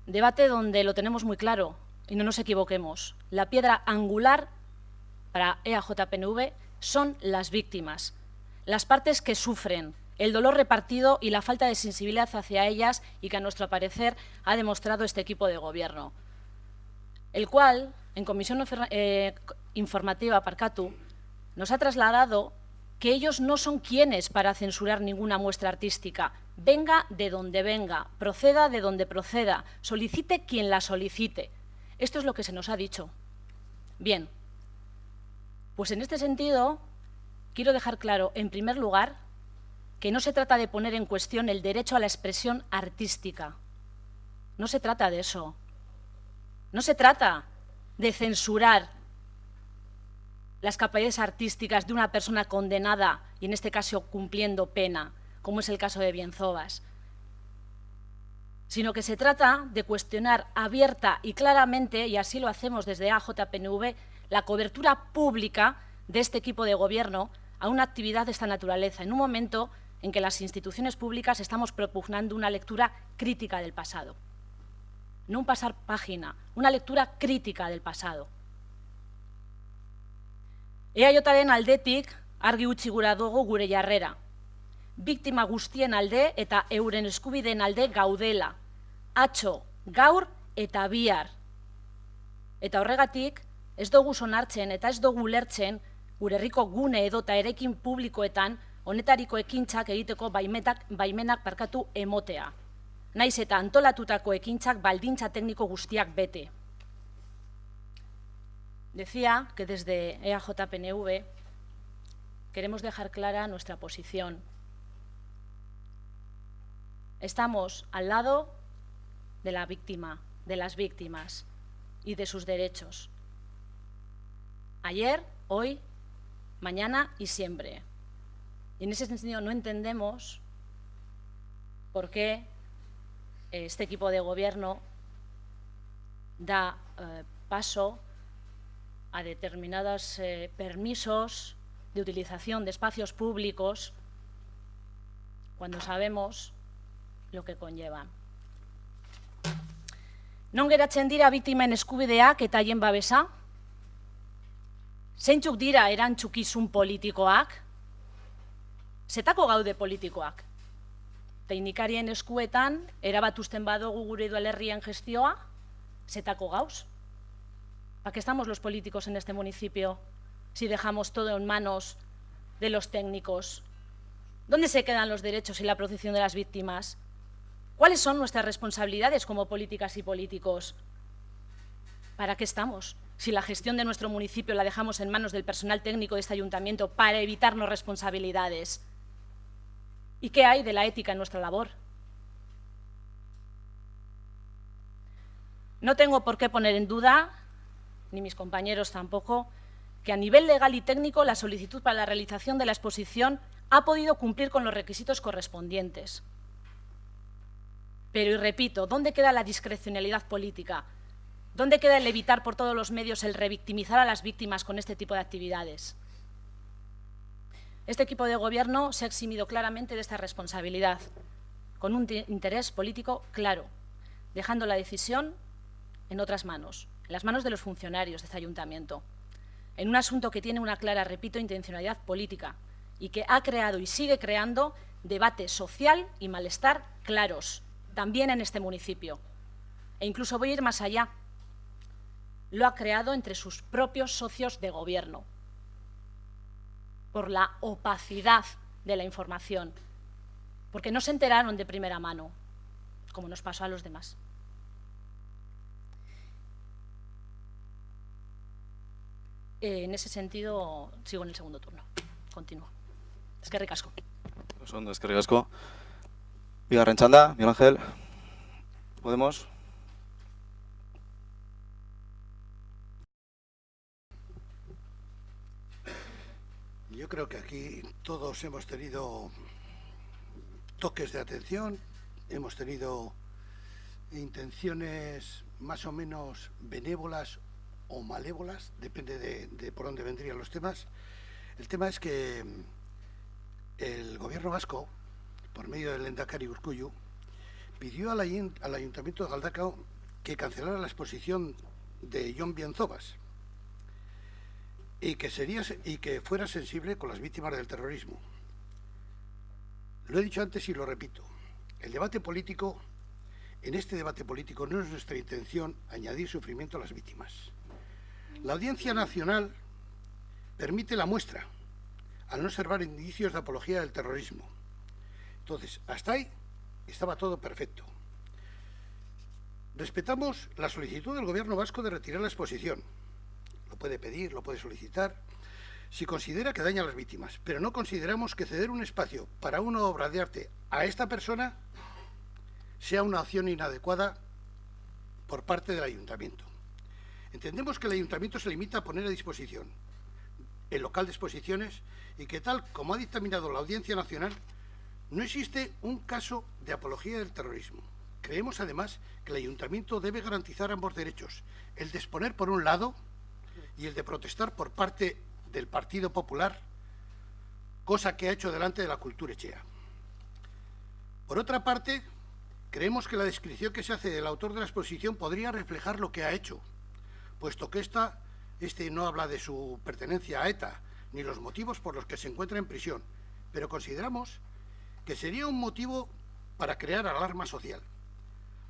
Speaker 10: Debate donde lo tenemos muy claro y no nos equivoquemos. La piedra angular para EAJ-PNV son las víctimas, las partes que sufren, el dolor repartido y la falta de sensibilidad hacia ellas y que a nuestro parecer ha demostrado este equipo de gobierno, el cual, en comisión informativa Parcatu, nos ha trasladado que ellos no son quienes para censurar ninguna muestra artística, venga de donde venga, proceda de donde proceda, solicite quien la solicite. Esto es lo que se nos ha dicho. Bien, pues en este sentido quiero dejar claro, en primer lugar, que no se trata de poner en cuestión el derecho a la expresión artística. No se trata de eso. No se trata de censurar las capacidades artísticas de una persona condenada y en este caso cumpliendo pena, como es el caso de Bienzobas, sino que se trata de cuestionar abierta y claramente, y así lo hacemos desde EAJ-PNV, la cobertura pública de este equipo de gobierno a una actividad de esta naturaleza, en un momento en que las instituciones públicas estamos propugnando una lectura crítica del pasado. No un pasar página, una lectura crítica del pasado. EAJaren aldetik argi utzi gura dugu gure jarrera. Biktima guztien alde eta euren eskubideen alde gaudela. Atzo, gaur eta bihar. Eta horregatik, ez dugu onartzen eta ez dugu ulertzen gure herriko gune edota eraikin publikoetan honetariko ekintzak egiteko baimenak emotea. Naiz eta antolatutako ekintzak baldintza tekniko guztiak bete. Decía que desde EAJ-PNV queremos dejar clara nuestra posición. Estamos al lado de la víctima, de las víctimas y de sus derechos. Ayer, hoy, mañana y siempre. Y en ese sentido no entendemos por qué este equipo de gobierno da paso a determinados permisos de utilización de espacios públicos cuando sabemos lo que conllevan. Non geratzen dira biktimen eskubideak eta haien babesa? Zeintzuk dira erantzukizun politikoak? Zetako gaude politikoak? Teknikarien eskuetan erabatuzten badugu gure udalerrien gestioa? Zetako gauz? ¿Para qué estamos los políticos en este municipio si dejamos todo en manos de los técnicos? ¿Dónde se quedan los derechos y la protección de las víctimas? ¿Cuáles son nuestras responsabilidades como políticas y políticos? ¿Para qué estamos si la gestión de nuestro municipio la dejamos en manos del personal técnico de este ayuntamiento para evitarnos responsabilidades? ¿Y qué hay de la ética en nuestra labor? No tengo por qué poner en duda, ni mis compañeros tampoco, que a nivel legal y técnico la solicitud para la realización de la exposición ha podido cumplir con los requisitos correspondientes. Pero, y repito, ¿dónde queda la discrecionalidad política? ¿Dónde queda el evitar por todos los medios el revictimizar a las víctimas con este tipo de actividades? Este equipo de gobierno se ha eximido claramente de esta responsabilidad, con un interés político claro, dejando la decisión en otras manos, en las manos de los funcionarios de este ayuntamiento, en un asunto que tiene una clara, repito, intencionalidad política y que ha creado y sigue creando debate social y malestar claros, también en este municipio. E incluso voy a ir más allá. Lo ha creado entre sus propios socios de gobierno. por la opacidad de la información, porque no se enteraron de primera mano, como nos pasó a los demás. En ese sentido, sigo en el segundo turno. Continúo. Eskerrik asko.
Speaker 1: Ondo, eskerrik asko. Bigarren txanda, Miguel Ángel. Podemos.
Speaker 7: Yo creo que aquí todos hemos tenido toques de atención, hemos tenido intenciones más o menos benévolas o malévolas, depende de por dónde vendrían los temas. El tema es que el gobierno vasco, por medio del lehendakari Urkullu, pidió al Ayuntamiento de Galdakao que cancelara la exposición de Jon Bienzobas y que fuera sensible con las víctimas del terrorismo. Lo he dicho antes y lo repito. En este debate político no es nuestra intención añadir sufrimiento a las víctimas. La Audiencia Nacional permite la muestra, al no observar indicios de apología del terrorismo. Entonces, hasta ahí estaba todo perfecto. Respetamos la solicitud del Gobierno vasco de retirar la exposición. Lo puede pedir, lo puede solicitar, si considera que daña a las víctimas, pero no consideramos que ceder un espacio para una obra de arte a esta persona sea una acción inadecuada por parte del Ayuntamiento. Entendemos que el Ayuntamiento se limita a poner a disposición el local de exposiciones y que, tal como ha dictaminado la Audiencia Nacional, no existe un caso de apología del terrorismo. Creemos, además, que el Ayuntamiento debe garantizar ambos derechos, el de exponer por un lado y el de protestar por parte del Partido Popular, cosa que ha hecho delante de la Cultura Etxea. Por otra parte, creemos que la descripción que se hace del autor de la exposición podría reflejar lo que ha hecho, puesto que este no habla de su pertenencia a ETA, ni los motivos por los que se encuentra en prisión, pero consideramos que sería un motivo para crear alarma social,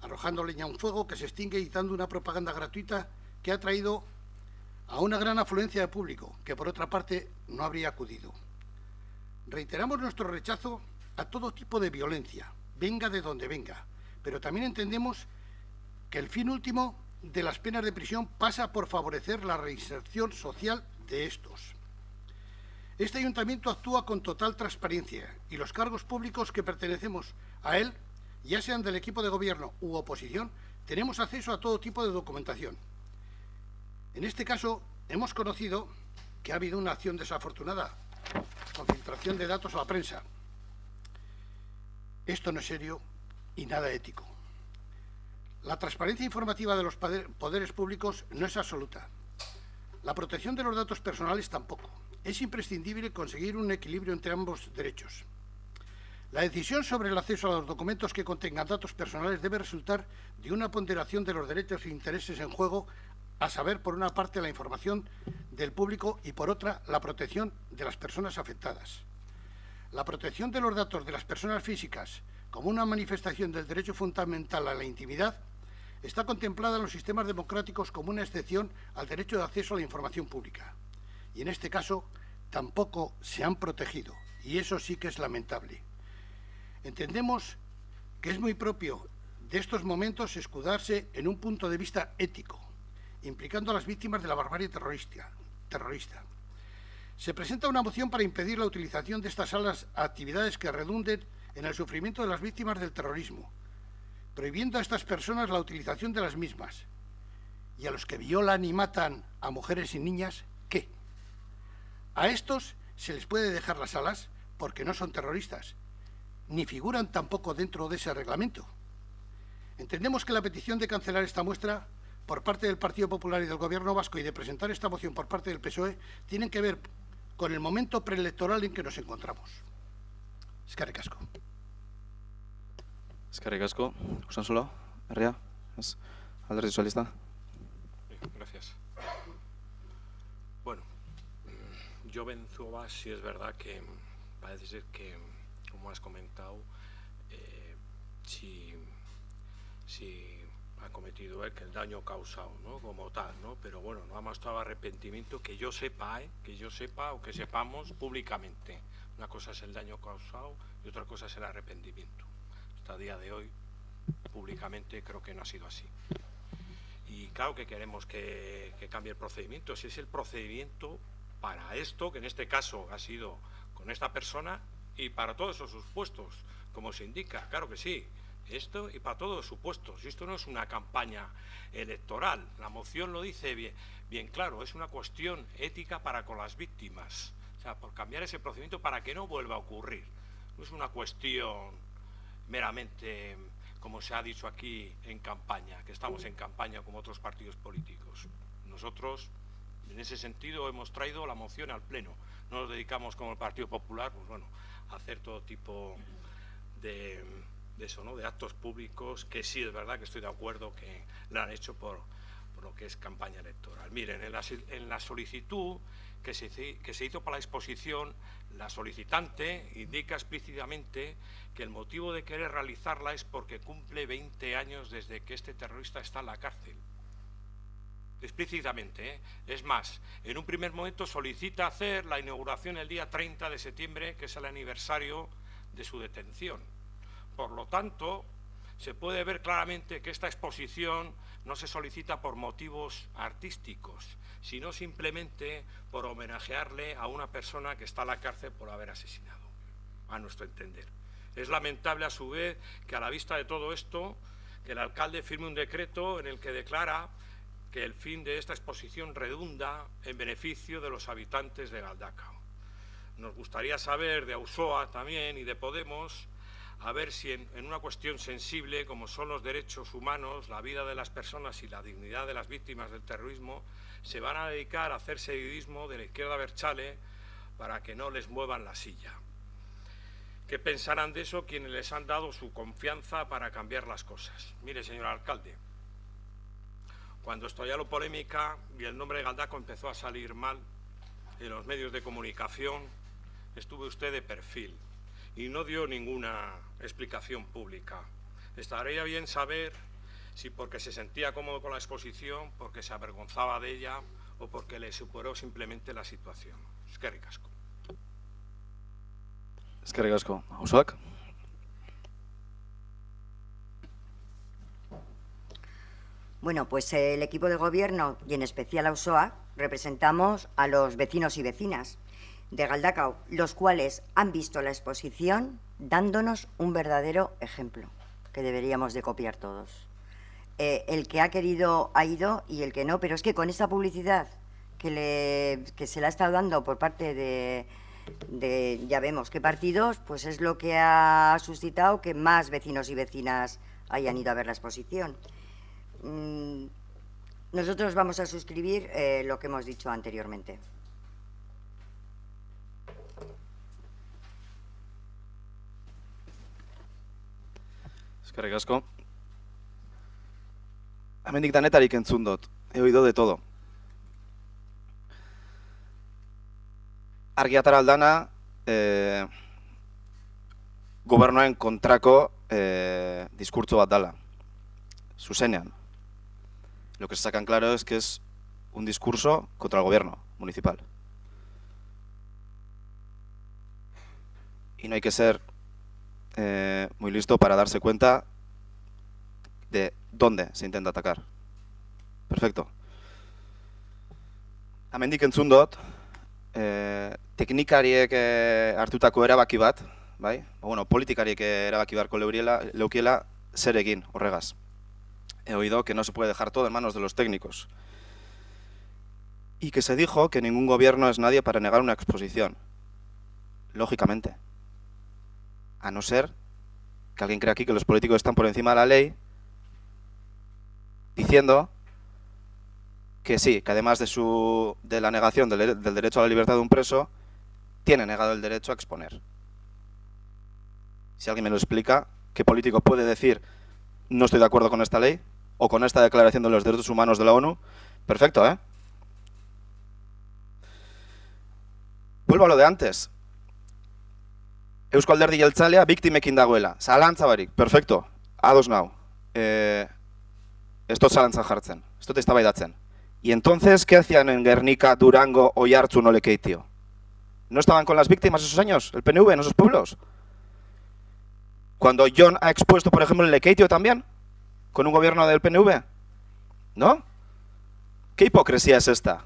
Speaker 7: arrojando leña a un fuego que se extingue y dando una propaganda gratuita que ha traído a una gran afluencia de público, que por otra parte no habría acudido. Reiteramos nuestro rechazo a todo tipo de violencia, venga de donde venga, pero también entendemos que el fin último de las penas de prisión pasa por favorecer la reinserción social de estos. Este Ayuntamiento actúa con total transparencia y los cargos públicos que pertenecemos a él, ya sean del equipo de gobierno u oposición, tenemos acceso a todo tipo de documentación. En este caso, hemos conocido que ha habido una acción desafortunada con filtración de datos a la prensa. Esto no es serio y nada ético. La transparencia informativa de los poderes públicos no es absoluta. La protección de los datos personales tampoco. Es imprescindible conseguir un equilibrio entre ambos derechos. La decisión sobre el acceso a los documentos que contengan datos personales debe resultar de una ponderación de los derechos e intereses en juego, a saber, por una parte, la información del público y, por otra, la protección de las personas afectadas. La protección de los datos de las personas físicas, como una manifestación del derecho fundamental a la intimidad, está contemplada en los sistemas democráticos como una excepción al derecho de acceso a la información pública. Y en este caso tampoco se han protegido, y eso sí que es lamentable. Entendemos que es muy propio de estos momentos escudarse en un punto de vista ético, implicando a las víctimas de la barbarie terrorista. Se presenta una moción para impedir la utilización de estas salas a actividades que redunden en el sufrimiento de las víctimas del terrorismo, prohibiendo a estas personas la utilización de las mismas. Y a los que violan y matan a mujeres y niñas, ¿qué? A estos se les puede dejar las salas porque no son terroristas, ni figuran tampoco dentro de ese reglamento. Entendemos que la petición de cancelar esta muestra por parte del Partido Popular y del Gobierno vasco y de presentar esta moción por parte del PSOE tienen que ver con el momento preelectoral en que nos encontramos. Eskerrik asko.
Speaker 1: Eskerrik asko. Usansola, Herria, Alderdi Sozialista.
Speaker 3: Gracias. Bueno, yo Bienzobas, sí es verdad que parece ser que, como has comentado, si ha cometido él, que el daño causado, ¿no? Como tal, ¿no? Pero bueno, no ha mostrado arrepentimiento que yo sepa o que sepamos públicamente. Una cosa es el daño causado y otra cosa es el arrepentimiento. Hasta el día de hoy, públicamente, creo que no ha sido así. Y claro que queremos que cambie el procedimiento. Si es el procedimiento para esto, que en este caso ha sido con esta persona, y para todos esos supuestos, como se indica, claro que sí. Esto y para todos los supuestos. Y esto no es una campaña electoral. La moción lo dice bien claro. Es una cuestión ética para con las víctimas. O sea, por cambiar ese procedimiento para que no vuelva a ocurrir. No es una cuestión meramente, como se ha dicho aquí, en campaña, que estamos en campaña como otros partidos políticos. Nosotros, en ese sentido, hemos traído la moción al Pleno. No nos dedicamos como el Partido Popular, pues bueno, a hacer todo tipo de eso, ¿no? De actos públicos, que sí es verdad que estoy de acuerdo que lo han hecho por lo que es campaña electoral. Miren, en la solicitud que se hizo para la exposición, la solicitante indica explícitamente que el motivo de querer realizarla es porque cumple 20 años desde que este terrorista está en la cárcel. Explícitamente, ¿eh? Es más, en un primer momento solicita hacer la inauguración el día 30 de septiembre, que es el aniversario de su detención. Por lo tanto, se puede ver claramente que esta exposición no se solicita por motivos artísticos, sino simplemente por homenajearle a una persona que está en la cárcel por haber asesinado, a nuestro entender. Es lamentable, a su vez, que a la vista de todo esto, que el alcalde firme un decreto en el que declara que el fin de esta exposición redunda en beneficio de los habitantes de Galdakao. Nos gustaría saber de Auzoa también y de Podemos, a ver si en una cuestión sensible como son los derechos humanos, la vida de las personas y la dignidad de las víctimas del terrorismo, se van a dedicar a hacer seguidismo de la izquierda abertzale para que no les muevan la silla. ¿Qué pensarán de eso quienes les han dado su confianza para cambiar las cosas? Mire, señor alcalde, cuando estalló la polémica y el nombre de Galdakao empezó a salir mal en los medios de comunicación, estuvo usted de perfil y no dio ninguna explicación pública. Estaría bien saber si porque se sentía cómodo con la exposición, porque se avergonzaba de ella o porque le superó simplemente la situación. Eskerrik asko.
Speaker 1: Eskerrik asko. Auzoak?
Speaker 9: Bueno, pues el equipo de gobierno y en especial Auzoa representamos a los vecinos y vecinas de Galdakao, los cuales han visto la exposición dándonos un verdadero ejemplo que deberíamos de copiar todos. El que ha querido ha ido y el que no, pero es que con esta publicidad que se le ha estado dando por parte de ya vemos qué partidos, pues es lo que ha suscitado que más vecinos y vecinas hayan ido a ver la exposición. Nosotros vamos a suscribir lo que hemos dicho anteriormente.
Speaker 1: Eskerrik asko. Hemendik danetarik entzun dut. He oído de todo. Argi atera aldana, gobernuaren kontrako diskurtso bat dala. Zuzenean. Lo que se saca en claro es que es un discurso contra el gobierno municipal. Y no hay que ser muy listo para darse cuenta de dónde se intenta atacar. Perfecto. Hemendik entzun dut, teknikariek hartutako erabaki bat, bai? Bueno, politikariek erabaki beharko leukiela zer egin horregaz. He oído que no se puede dejar todo en manos de los técnicos. Y que se dijo que ningún gobierno es nadie para negar una exposición. Lógicamente. A no ser que alguien crea aquí que los políticos están por encima de la ley, diciendo que sí, que además de la negación del derecho a la libertad de un preso, tiene negado el derecho a exponer. Si alguien me lo explica, ¿qué político puede decir no estoy de acuerdo con esta ley o con esta declaración de los derechos humanos de la ONU? Perfecto, ¿eh? Vuelvo a lo de antes. Eusko Alderdi Jeltzalea biktimekin dagoela. Zalantza barik. Perfecto. Ados nau. ez dut zalantzan jartzen, ez dut eztabaidatzen. Y entonces, ¿qué hacían en Guernica, Durango, Oiartzun o Lekeitio? ¿No estaban con las víctimas esos años, el PNV, en esos pueblos? Cuando John ha expuesto, por ejemplo, el Lekeitio también, con un gobierno del PNV, ¿no? ¿Qué hipocresía es esta?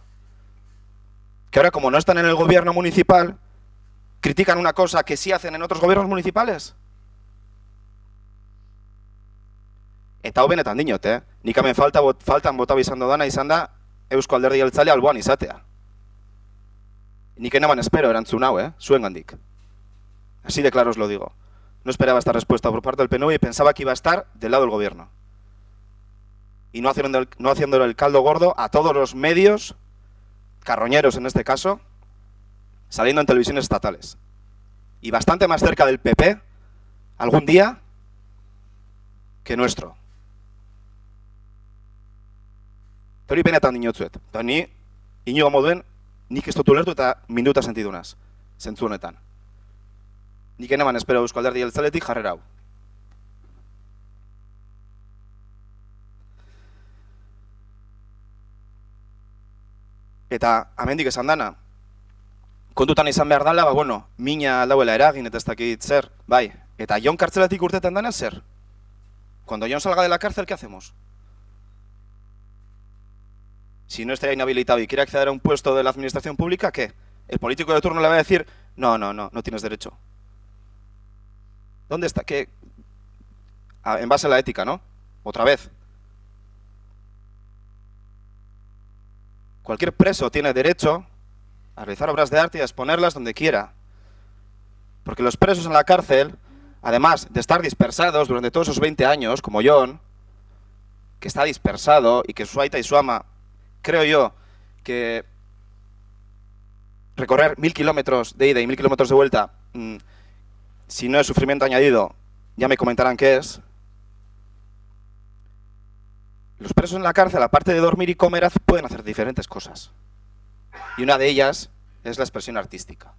Speaker 1: Que ahora, como no están en el gobierno municipal, critican una cosa que sí hacen en otros gobiernos municipales. Eta hau benetan dinot, nik hemen faltan bota izan dodana izan da Eusko Alderdi Jeltzalea alboan izatea. Nik enaban espero erantzun hau, zuengandik. Así de claro os lo digo. No esperaba esta respuesta por parte del PNV y pensaba que iba a estar del lado del gobierno. Y no haciéndole el caldo gordo a todos los medios, carroñeros en este caso, saliendo en televisiones estatales. Y bastante más cerca del PP, algún día, que nuestro. Hori benetan dinotzuet. Eta ni, inigo moduen, nik ez dut ulertu eta minuta sentidunaz, zentzu honetan. Nik eneman espero Eusko Alderdi Jeltzaletik jarrera hau. Eta amendik esan dana, kontutan izan behar dela, mina aldauela eragin eta ez dakit zer, bai. Eta Jon kartzelatik urtetan dana zer? Cuando Jon salga de la cárcel, ¿qué hacemos? Si no está inhabilitado y quiere acceder a un puesto de la administración pública, ¿qué? El político de turno le va a decir, no tienes derecho. ¿Dónde está? ¿Qué? En base a la ética, ¿no? Otra vez. Cualquier preso tiene derecho a realizar obras de arte y a exponerlas donde quiera. Porque los presos en la cárcel, además de estar dispersados durante todos esos 20 años, como Jon, que está dispersado y que su aita y su ama, creo yo, que recorrer 1000 kilómetros de ida y 1000 kilómetros de vuelta, si no es sufrimiento añadido, ya me comentarán qué es. Los presos en la cárcel, aparte de dormir y comer, pueden hacer diferentes cosas. Y una de ellas es la expresión artística.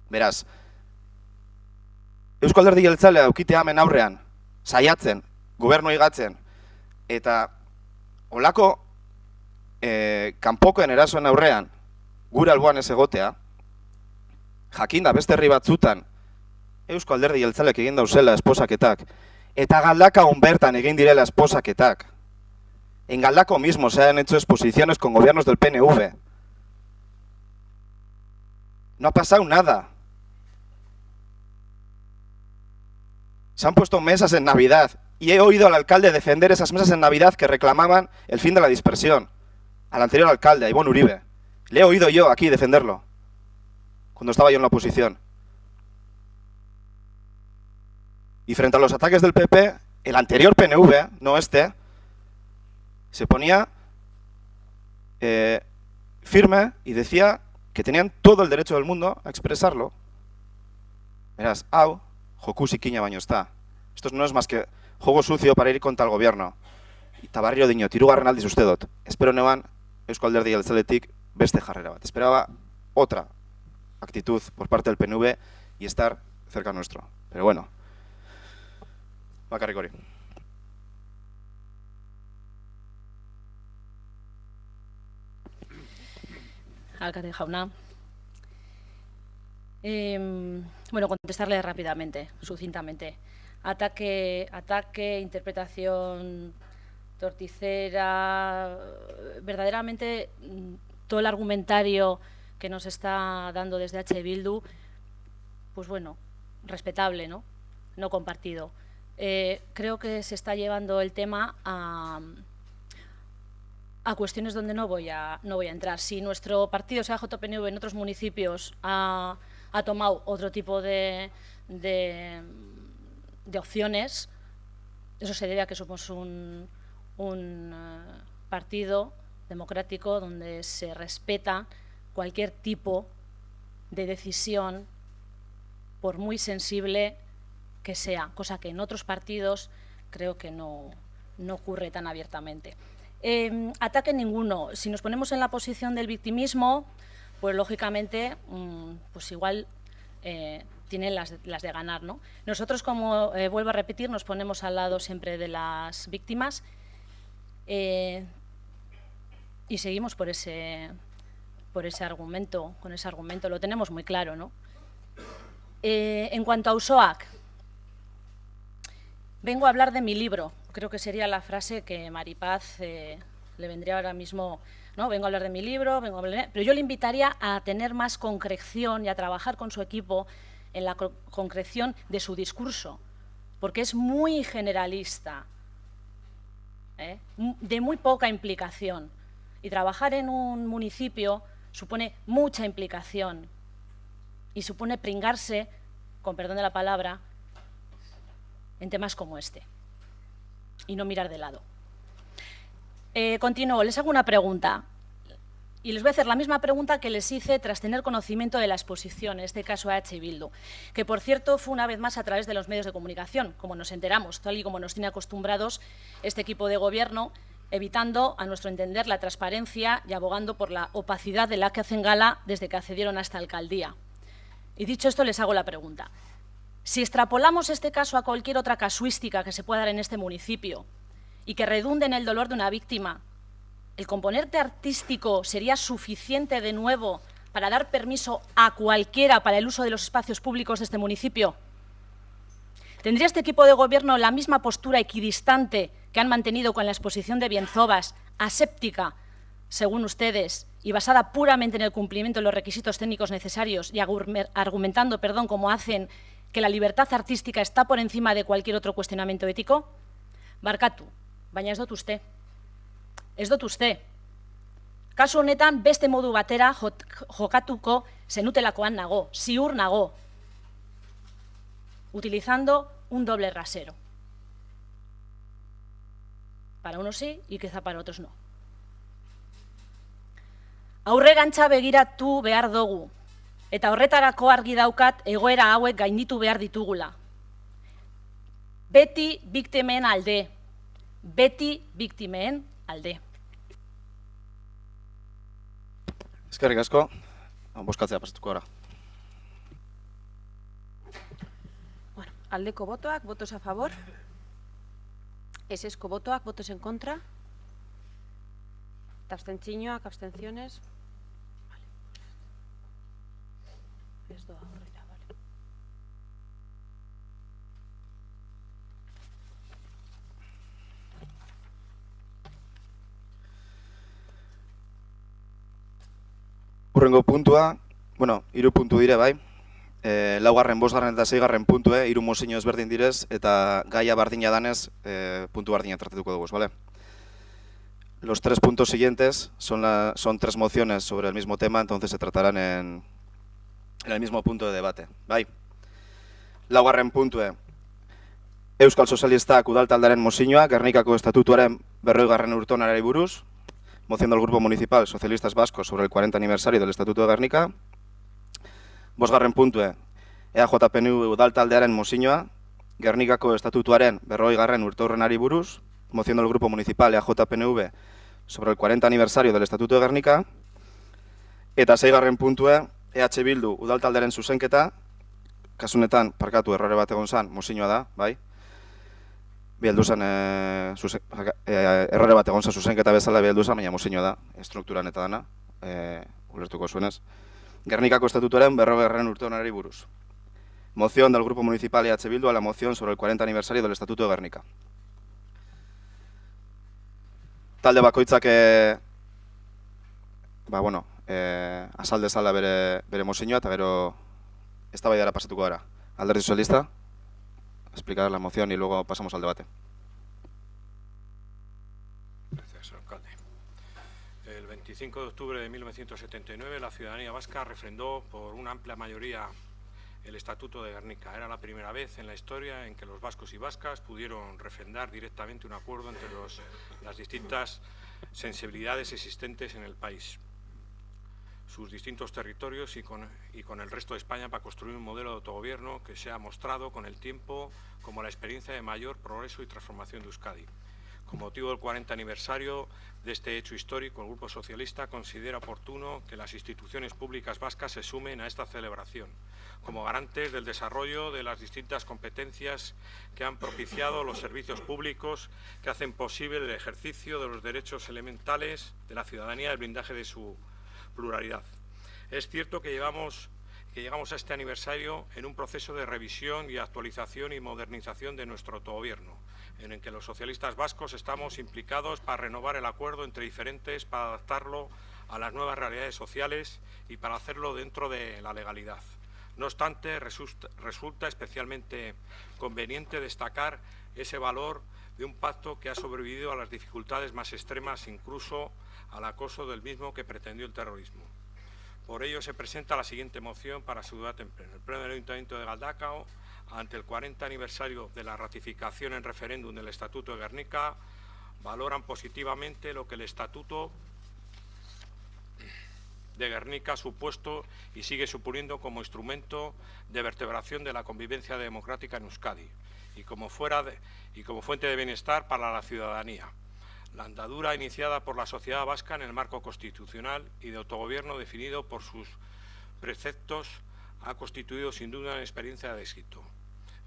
Speaker 1: Verás, Eusko Alderdi Jeltzalea aukitea hemen aurrean, saiatzen, gobernu igatzen, eta olako kanpokoen erasoen aurrean, gure alboan ez egotea, jakinda beste herri batzutan, Eusko Alderdi Jeltzaleak egin dauzela esposaketak, eta Galdakaon bertan egin direla esposaketak. En Galdako mismo se han hecho exposiciones con gobiernos del PNV. No ha pasado nada. Se han puesto mesas en Navidad y he oído al alcalde defender esas mesas en Navidad que reclamaban el fin de la dispersión. Al anterior alcalde, a Ivonne Uribe. Le he oído yo aquí defenderlo, cuando estaba yo en la oposición. Y frente a los ataques del PP, el anterior PNV, no este, se ponía firme y decía que tenían todo el derecho del mundo a expresarlo. Verás, hau, joku zikina baino está. Esto no es más que juego sucio para ir contra el gobierno. Eta barrio diñot, hirugarren aldiz uste dut. Espero neban Eusko Alderdi Jeltzaletik beste jarrera bat. Esperaba otra actitud por parte del PNV y estar cerca nuestro. Pero bueno, bakarrik hori.
Speaker 10: Alcalde jauna. Bueno, contestarle rápidamente, sucintamente. Ataque, interpretación torticera, verdaderamente todo el argumentario que nos está dando desde H. Bildu, pues bueno, respetable, ¿no? No compartido. Creo que se está llevando el tema a cuestiones donde no voy a entrar. Si nuestro partido, sea JPNV, en otros municipios ha tomado otro tipo de opciones, eso se debe a que somos un partido democrático donde se respeta cualquier tipo de decisión, por muy sensible que sea, cosa que en otros partidos creo que no ocurre tan abiertamente. Ataque ninguno. Si nos ponemos en la posición del victimismo, pues lógicamente, pues igual tienen las de ganar, ¿no? Nosotros, como vuelvo a repetir, nos ponemos al lado siempre de las víctimas y seguimos por ese argumento, con ese argumento, lo tenemos muy claro, ¿no? En cuanto a Auzoak, vengo a hablar de mi libro, creo que sería la frase que Maripaz le vendría ahora mismo, ¿no? Vengo a hablar de mi libro, pero yo le invitaría a tener más concreción y a trabajar con su equipo en la concreción de su discurso, porque es muy generalista, de muy poca implicación. Y trabajar en un municipio supone mucha implicación y supone pringarse, con perdón de la palabra, en temas como este y no mirar de lado. Continúo, les hago una pregunta y les voy a hacer la misma pregunta que les hice tras tener conocimiento de la exposición, en este caso a EH Bildu, que por cierto fue una vez más a través de los medios de comunicación, como nos enteramos, tal y como nos tiene acostumbrados este equipo de gobierno, evitando, a nuestro entender, la transparencia y abogando por la opacidad de la que hacen gala desde que accedieron a esta alcaldía. Y dicho esto, les hago la pregunta. Si extrapolamos este caso a cualquier otra casuística que se pueda dar en este municipio y que redunde en el dolor de una víctima, ¿el componente artístico sería suficiente de nuevo para dar permiso a cualquiera para el uso de los espacios públicos de este municipio? ¿Tendría este equipo de gobierno la misma postura equidistante que han mantenido con la exposición de Bienzobas, aséptica, según ustedes, y basada puramente en el cumplimiento de los requisitos técnicos necesarios y argumentando, como hacen, que la libertad artística está por encima de cualquier otro cuestionamiento ético? Barkatu, baina ez dut uste. Ez dut uste. Kasu honetan beste modu batera jokatuko zenutelakoan nago, ziur nago, utilizando un doble rasero. Para unos sí y quizá para otros no. Aurrerantza begiratu behar dugu, eta horretarako argi daukat egoera hauek gainditu behar ditugula. Beti biktimen alde, beti biktimen alde.
Speaker 1: Eskerrik asko, bozkatzea pasatuko gara.
Speaker 5: Bueno, aldeko botoak, votos a favor. Esesko botoak, votos en contra. Abstentzioak, abstenciones. Vale. Ez doa horrela, vale.
Speaker 1: Hurrengo puntua, bueno, 3 puntu dire bai. 4., 5. eta 6. puntue, 3 mozio ezberdin direz, eta gaia bardina danez, puntu bardina tratatuko dugu, ¿vale? Los 3 puntos siguientes son 3 mociones sobre el mismo tema, entonces se tratarán en el mismo punto de debate. Bai. 4. puntue, Euskal Sozialistak udaltaldearen mozioa, Gernikako estatutuaren 40. urteurrenari buruz, moción del Grupo Municipal Socialistas Vascos sobre el 40 aniversario del Estatuto de Gernika. 5. puntue, EAJ-PNV udaltaldearen mozioa, Gernikako estatutuaren 40. urteurrenari buruz, moción del Grupo Municipal EAJ-PNV sobre el 40 aniversario del Estatuto de Gernika. Eta 6. puntue, EH Bildu udaltaldearen zuzenketa, kasunetan, parkatu errore bat egon zan, mozioa da, bai? Biheldu zen, errore bat egon zan zuzenketa bezala biheldu zen, baina mozioa da, estrukturan eta dana, ulertuko zuenez. Gernikako estatutuaren 40. urteurrenari buruz. Moción del Grupo Municipal EH Bildu a la moción sobre el 40 aniversario del Estatuto de Gernika. Talde bakoitzak azal dezala bere mozioa eta gero eztabaidara pasatuko gara. Alderdi Sozialista, explicar la moción y luego pasamos al debate.
Speaker 3: Gracias, alcalde. El 25 de octubre de 1979 la ciudadanía vasca refrendó por una amplia mayoría el Estatuto de Gernika. Era la primera vez en la historia en que los vascos y vascas pudieron refrendar directamente un acuerdo entre las distintas sensibilidades existentes en el país, sus distintos territorios y con el resto de España, para construir un modelo de autogobierno que se ha mostrado con el tiempo como la experiencia de mayor progreso y transformación de Euskadi. Con motivo del 40 aniversario de este hecho histórico, el Grupo Socialista considera oportuno que las instituciones públicas vascas se sumen a esta celebración, como garantes del desarrollo de las distintas competencias que han propiciado los servicios públicos que hacen posible el ejercicio de los derechos elementales de la ciudadanía y el blindaje de su pluralidad. Es cierto que llegamos a este aniversario en un proceso de revisión y actualización y modernización de nuestro autogobierno, en el que los socialistas vascos estamos implicados para renovar el acuerdo entre diferentes, para adaptarlo a las nuevas realidades sociales y para hacerlo dentro de la legalidad. No obstante, resulta especialmente conveniente destacar ese valor de un pacto que ha sobrevivido a las dificultades más extremas, incluso al acoso del mismo que pretendió el terrorismo. Por ello se presenta la siguiente moción para su debate en pleno. El Pleno del Ayuntamiento de Galdakao, ante el 40 aniversario de la ratificación en referéndum del Estatuto de Gernika, valoran positivamente lo que el Estatuto de Gernika ha supuesto y sigue suponiendo como instrumento de vertebración de la convivencia democrática en Euskadi y como fuente de bienestar para la ciudadanía. La andadura iniciada por la sociedad vasca en el marco constitucional y de autogobierno definido por sus preceptos ha constituido sin duda una experiencia de éxito.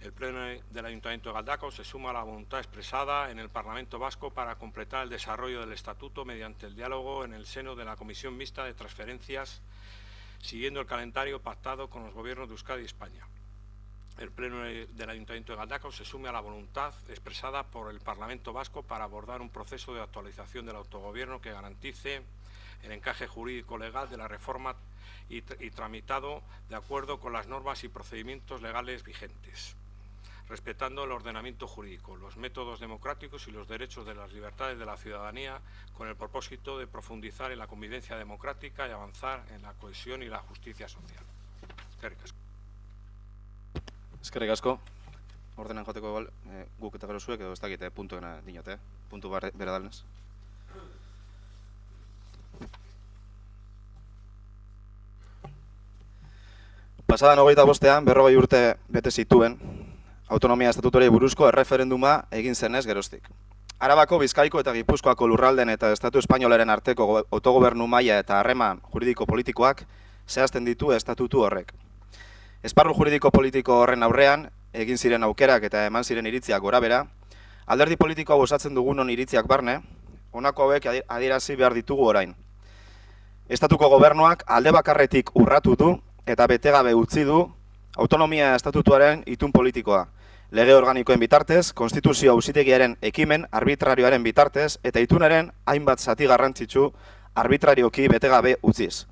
Speaker 3: El Pleno del Ayuntamiento de Galdakao se suma a la voluntad expresada en el Parlamento Vasco para completar el desarrollo del Estatuto mediante el diálogo en el seno de la Comisión Mixta de Transferencias, siguiendo el calendario pactado con los gobiernos de Euskadi y España. El Pleno del Ayuntamiento de Galdakao se sume a la voluntad expresada por el Parlamento Vasco para abordar un proceso de actualización del autogobierno que garantice el encaje jurídico legal de la reforma y tramitado de acuerdo con las normas y procedimientos legales vigentes, respetando el ordenamiento jurídico, los métodos democráticos y los derechos de las libertades de la ciudadanía, con el propósito de profundizar en la convivencia democrática y avanzar en la cohesión y la justicia social.
Speaker 1: Eskerrik asko. Ordenan joteko igual, guk eta gero zuek, edo ez dakite puntuena dinote, puntu bera dalnez. Pasadan 25ean, 40 urte bete zituen, autonomia estatutuari buruzko erreferenduma egin zenez geroztik. Arabako, Bizkaiko eta Gipuzkoako lurralden eta Estatu Espainolaren arteko autogobernu maila eta harreman juridiko-politikoak zehazten ditu estatutu horrek. Esparru juridiko-politiko horren aurrean, egin ziren aukerak eta eman ziren iritziak gorabera, alderdi politikoa osatzen dugunon iritziak barne, honako hauek adierazi behar ditugu orain. Estatuko gobernuak alde bakarretik urratu du eta betegabe utzi du autonomia estatutuaren itun politikoa, lege organikoen bitartez, konstituzio auzitegiaren ekimen arbitrarioaren bitartez eta itunaren hainbat zati garrantzitsu arbitrarioki betegabe utziz.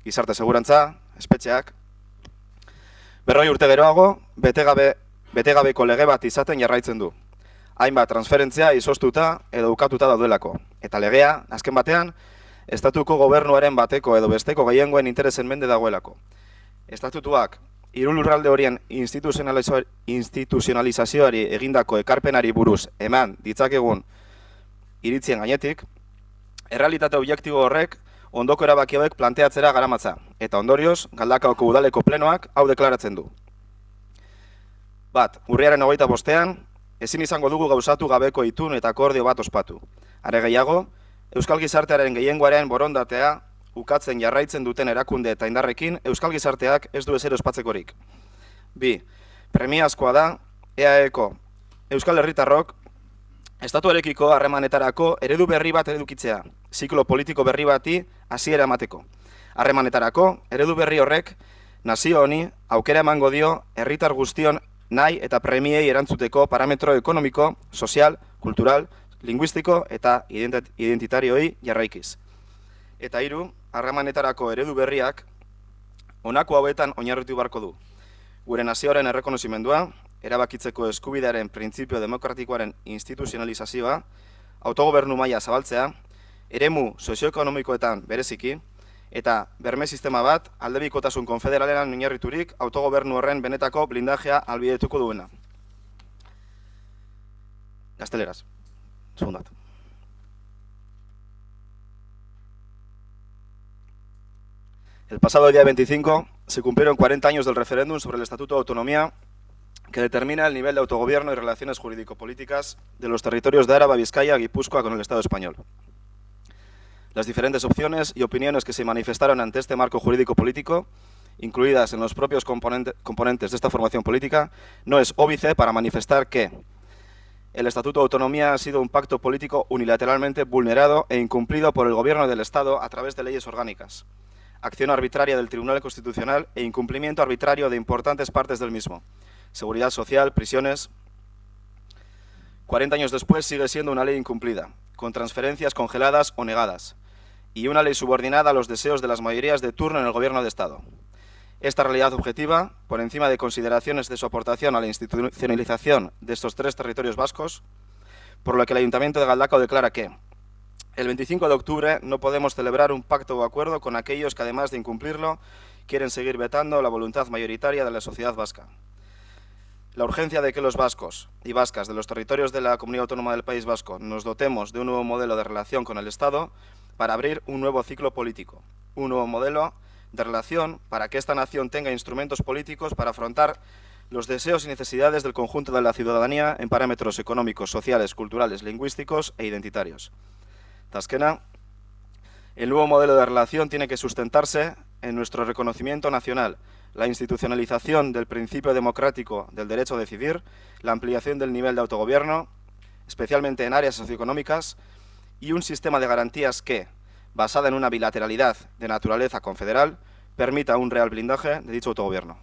Speaker 1: Gizarte segurantza, espetxeak, 40 urte geroago, betegabeko lege bat izaten jarraitzen du. Hainbat transferentzia izoztuta edo ukatuta daudelako. Eta legea, azken batean, estatuko gobernuaren bateko edo besteko gehiengoen interesen mende dagoelako. Estatutuak, hiru lurralde horien instituzionalizazioari egindako ekarpenari buruz eman ditzakegun iritzien gainetik, errealitate objektibo horrek ondoko erabaki hauek planteatzera garamatza, eta ondorioz, Galdakaoko udaleko plenoak hau deklaratzen du. Bat, urriaren 25ean, ezin izango dugu gauzatu gabeko itun eta akordio bat ospatu. Are gehiago, Euskal Gizartearen gehiengoaren borondatea ukatzen jarraitzen duten erakunde eta indarrekin Euskal Gizarteak ez du ezer ospatzekorik. Bi, premiazkoa da EAEko Euskal Herritarrok estatuarekiko harremanetarako eredu berri bat edukitzea, ziklo politiko berri bati hasiera emateko. Harremanetarako eredu berri horrek nazio honi aukera emango dio herritar guztion nahi eta premiei erantzuteko parametro ekonomiko, sozial, kultural, linguistiko eta identitarioi jarraikiz. Eta 3, harremanetarako eredu berriak honako hauetan oinarritu beharko du. Gure nazioaren errekonozimendua, erabakitzeko eskubidearen printzipio demokratikoaren instituzionalizazioa, autogobernu maila zabaltzea, eremu sozioekonomikoetan bereziki, eta berme sistema bat aldebikotasun konfederalean oinarriturik autogobernu horren benetako blindajea ahalbidetuko duena. Gazteleraz. Segundat. El pasado día 25 se cumplieron 40 años del referéndum sobre el Estatuto de Autonomía que determina el nivel de autogobierno y relaciones jurídico-políticas de los territorios de Áraba, Vizcaya y Guipúzcoa con el Estado español. Las diferentes opciones y opiniones que se manifestaron ante este marco jurídico-político, incluidas en los propios componentes de esta formación política, no es óbice para manifestar que el Estatuto de Autonomía ha sido un pacto político unilateralmente vulnerado e incumplido por el Gobierno del Estado a través de leyes orgánicas, acción arbitraria del Tribunal Constitucional e incumplimiento arbitrario de importantes partes del mismo, seguridad social, prisiones. 40 años después sigue siendo una ley incumplida, con transferencias congeladas o negadas, y una ley subordinada a los deseos de las mayorías de turno en el Gobierno de Estado. Esta realidad objetiva, por encima de consideraciones de su aportación a la institucionalización de estos 3 territorios vascos, por lo que el Ayuntamiento de Galdakao declara que el 25 de octubre no podemos celebrar un pacto o acuerdo con aquellos que, además de incumplirlo, quieren seguir vetando la voluntad mayoritaria de la sociedad vasca. La urgencia de que los vascos y vascas de los territorios de la Comunidad Autónoma del País Vasco nos dotemos de un nuevo modelo de relación con el Estado para abrir un nuevo ciclo político, un nuevo modelo de relación para que esta nación tenga instrumentos políticos para afrontar los deseos y necesidades del conjunto de la ciudadanía en parámetros económicos, sociales, culturales, lingüísticos e identitarios. Tasquena, el nuevo modelo de relación tiene que sustentarse en nuestro reconocimiento nacional, la institucionalización del principio democrático del derecho a decidir, la ampliación del nivel de autogobierno, especialmente en áreas socioeconómicas, y un sistema de garantías que, basada en una bilateralidad de naturaleza confederal, permita un real blindaje de dicho autogobierno.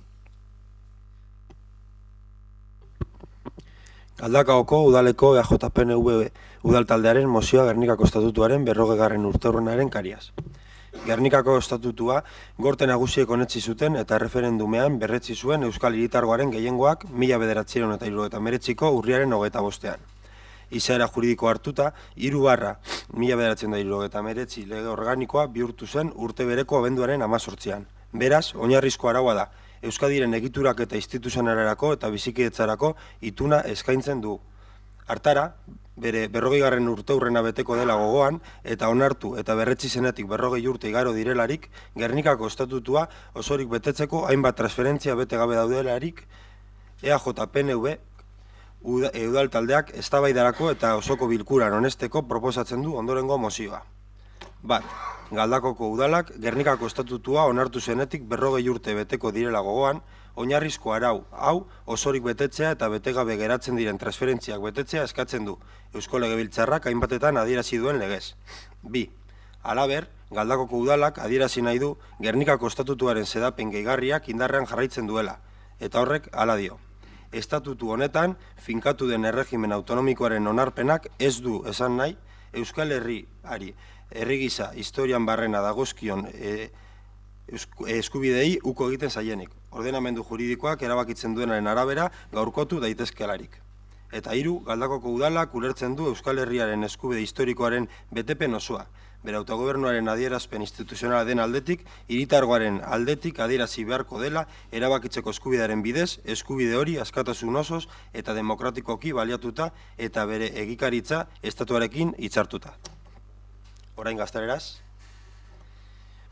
Speaker 11: Galdakaoko udaleko EAJ-PNV udaltaldearen mozioa Gernikako estatutuaren 40. urteurrenaren kariaz. Gernikako estatutua gorte nagusiek onetsi zuten eta referendumean berretsi zuen Euskal Hiritargoaren gehiengoak 1979ko urriaren 25ean. Izaera juridiko hartuta, 3/1979 lege organikoa bihurtu zen urte bereko abenduaren 18ean. Beraz, oinarrizko araua da, Euskadiren egiturak eta instituzionarako eta bizikidetzarako ituna eskaintzen du. Hartara, bere 40. urteurrena beteko dela gogoan, eta onartu eta berretsi zenetik 40 urte igaro direlarik, Gernikako estatutua osorik betetzeko hainbat transferentzia bete gabe daudelarik, EAJ-PNV udaltaldeak eztabaidarako eta osoko bilkuran onesteko proposatzen du ondorengo mozioa. Bat, Galdakoko udalak Gernikako estatutua onartu zenetik 40 urte beteko direla gogoan, oinarrizko arau hau osorik betetzea eta betegabe geratzen diren transferentziak betetzea eskatzen du Eusko Legebiltzarrak hainbatetan adierazi duen legez. Bi, halaber, Galdakoko udalak adierazi nahi du Gernikako estatutuaren xedapen gehigarriak indarrean jarraitzen duela, eta horrek hala dio. Estatutu honetan, finkatu den erregimen autonomikoaren onarpenak ez du esan nahi Euskal Herriari herri gisa historian barrena dagozkion eskubidei uko egiten zaienik. Ordenamendu juridikoak erabakitzen duenaren arabera gaurkotu daitezkelarik. Eta 3, Galdakoko udalak ulertzen du Euskal Herriaren eskubide historikoaren betepen osoa. Bere autogobernuaren adierazpen instituzionala den aldetik, hiritargoaren aldetik adierazi beharko dela erabakitzeko eskubidearen bidez, eskubide hori askatasun osoz eta demokratikoki baliatuta eta bere egikaritza estatuarekin hitzartuta. Orain gazteleraz.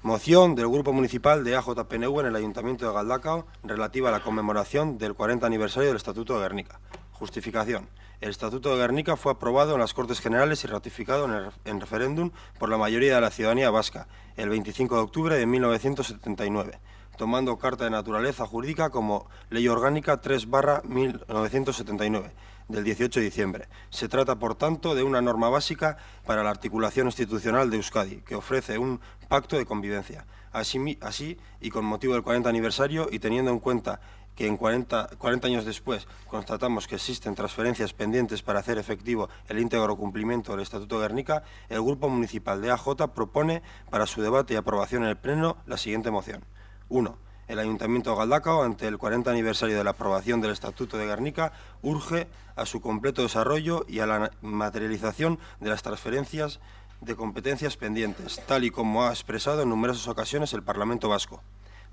Speaker 11: Moción del Grupo Municipal de EAJ-PNV en el Ayuntamiento de Galdakao relativa a la conmemoración del 40 aniversario del Estatuto de Gernika. Justificación. El Estatuto de Gernika fue aprobado en las Cortes Generales y ratificado en referéndum por la mayoría de la ciudadanía vasca el 25 de octubre de 1979, tomando carta de naturaleza jurídica como Ley Orgánica 3/1979, del 18 de diciembre. Se trata, por tanto, de una norma básica para la articulación institucional de Euskadi, que ofrece un pacto de convivencia. Así, y con motivo del 40 aniversario, y teniendo en cuenta que en 40 años después constatamos que existen transferencias pendientes para hacer efectivo el íntegro cumplimiento del Estatuto de Gernika, el Grupo Municipal de EAJ propone para su debate y aprobación en el Pleno la siguiente moción. 1. El Ayuntamiento de Galdakao, ante el 40 aniversario de la aprobación del Estatuto de Gernika, urge a su completo desarrollo y a la materialización de las transferencias de competencias pendientes, tal y como ha expresado en numerosas ocasiones el Parlamento Vasco.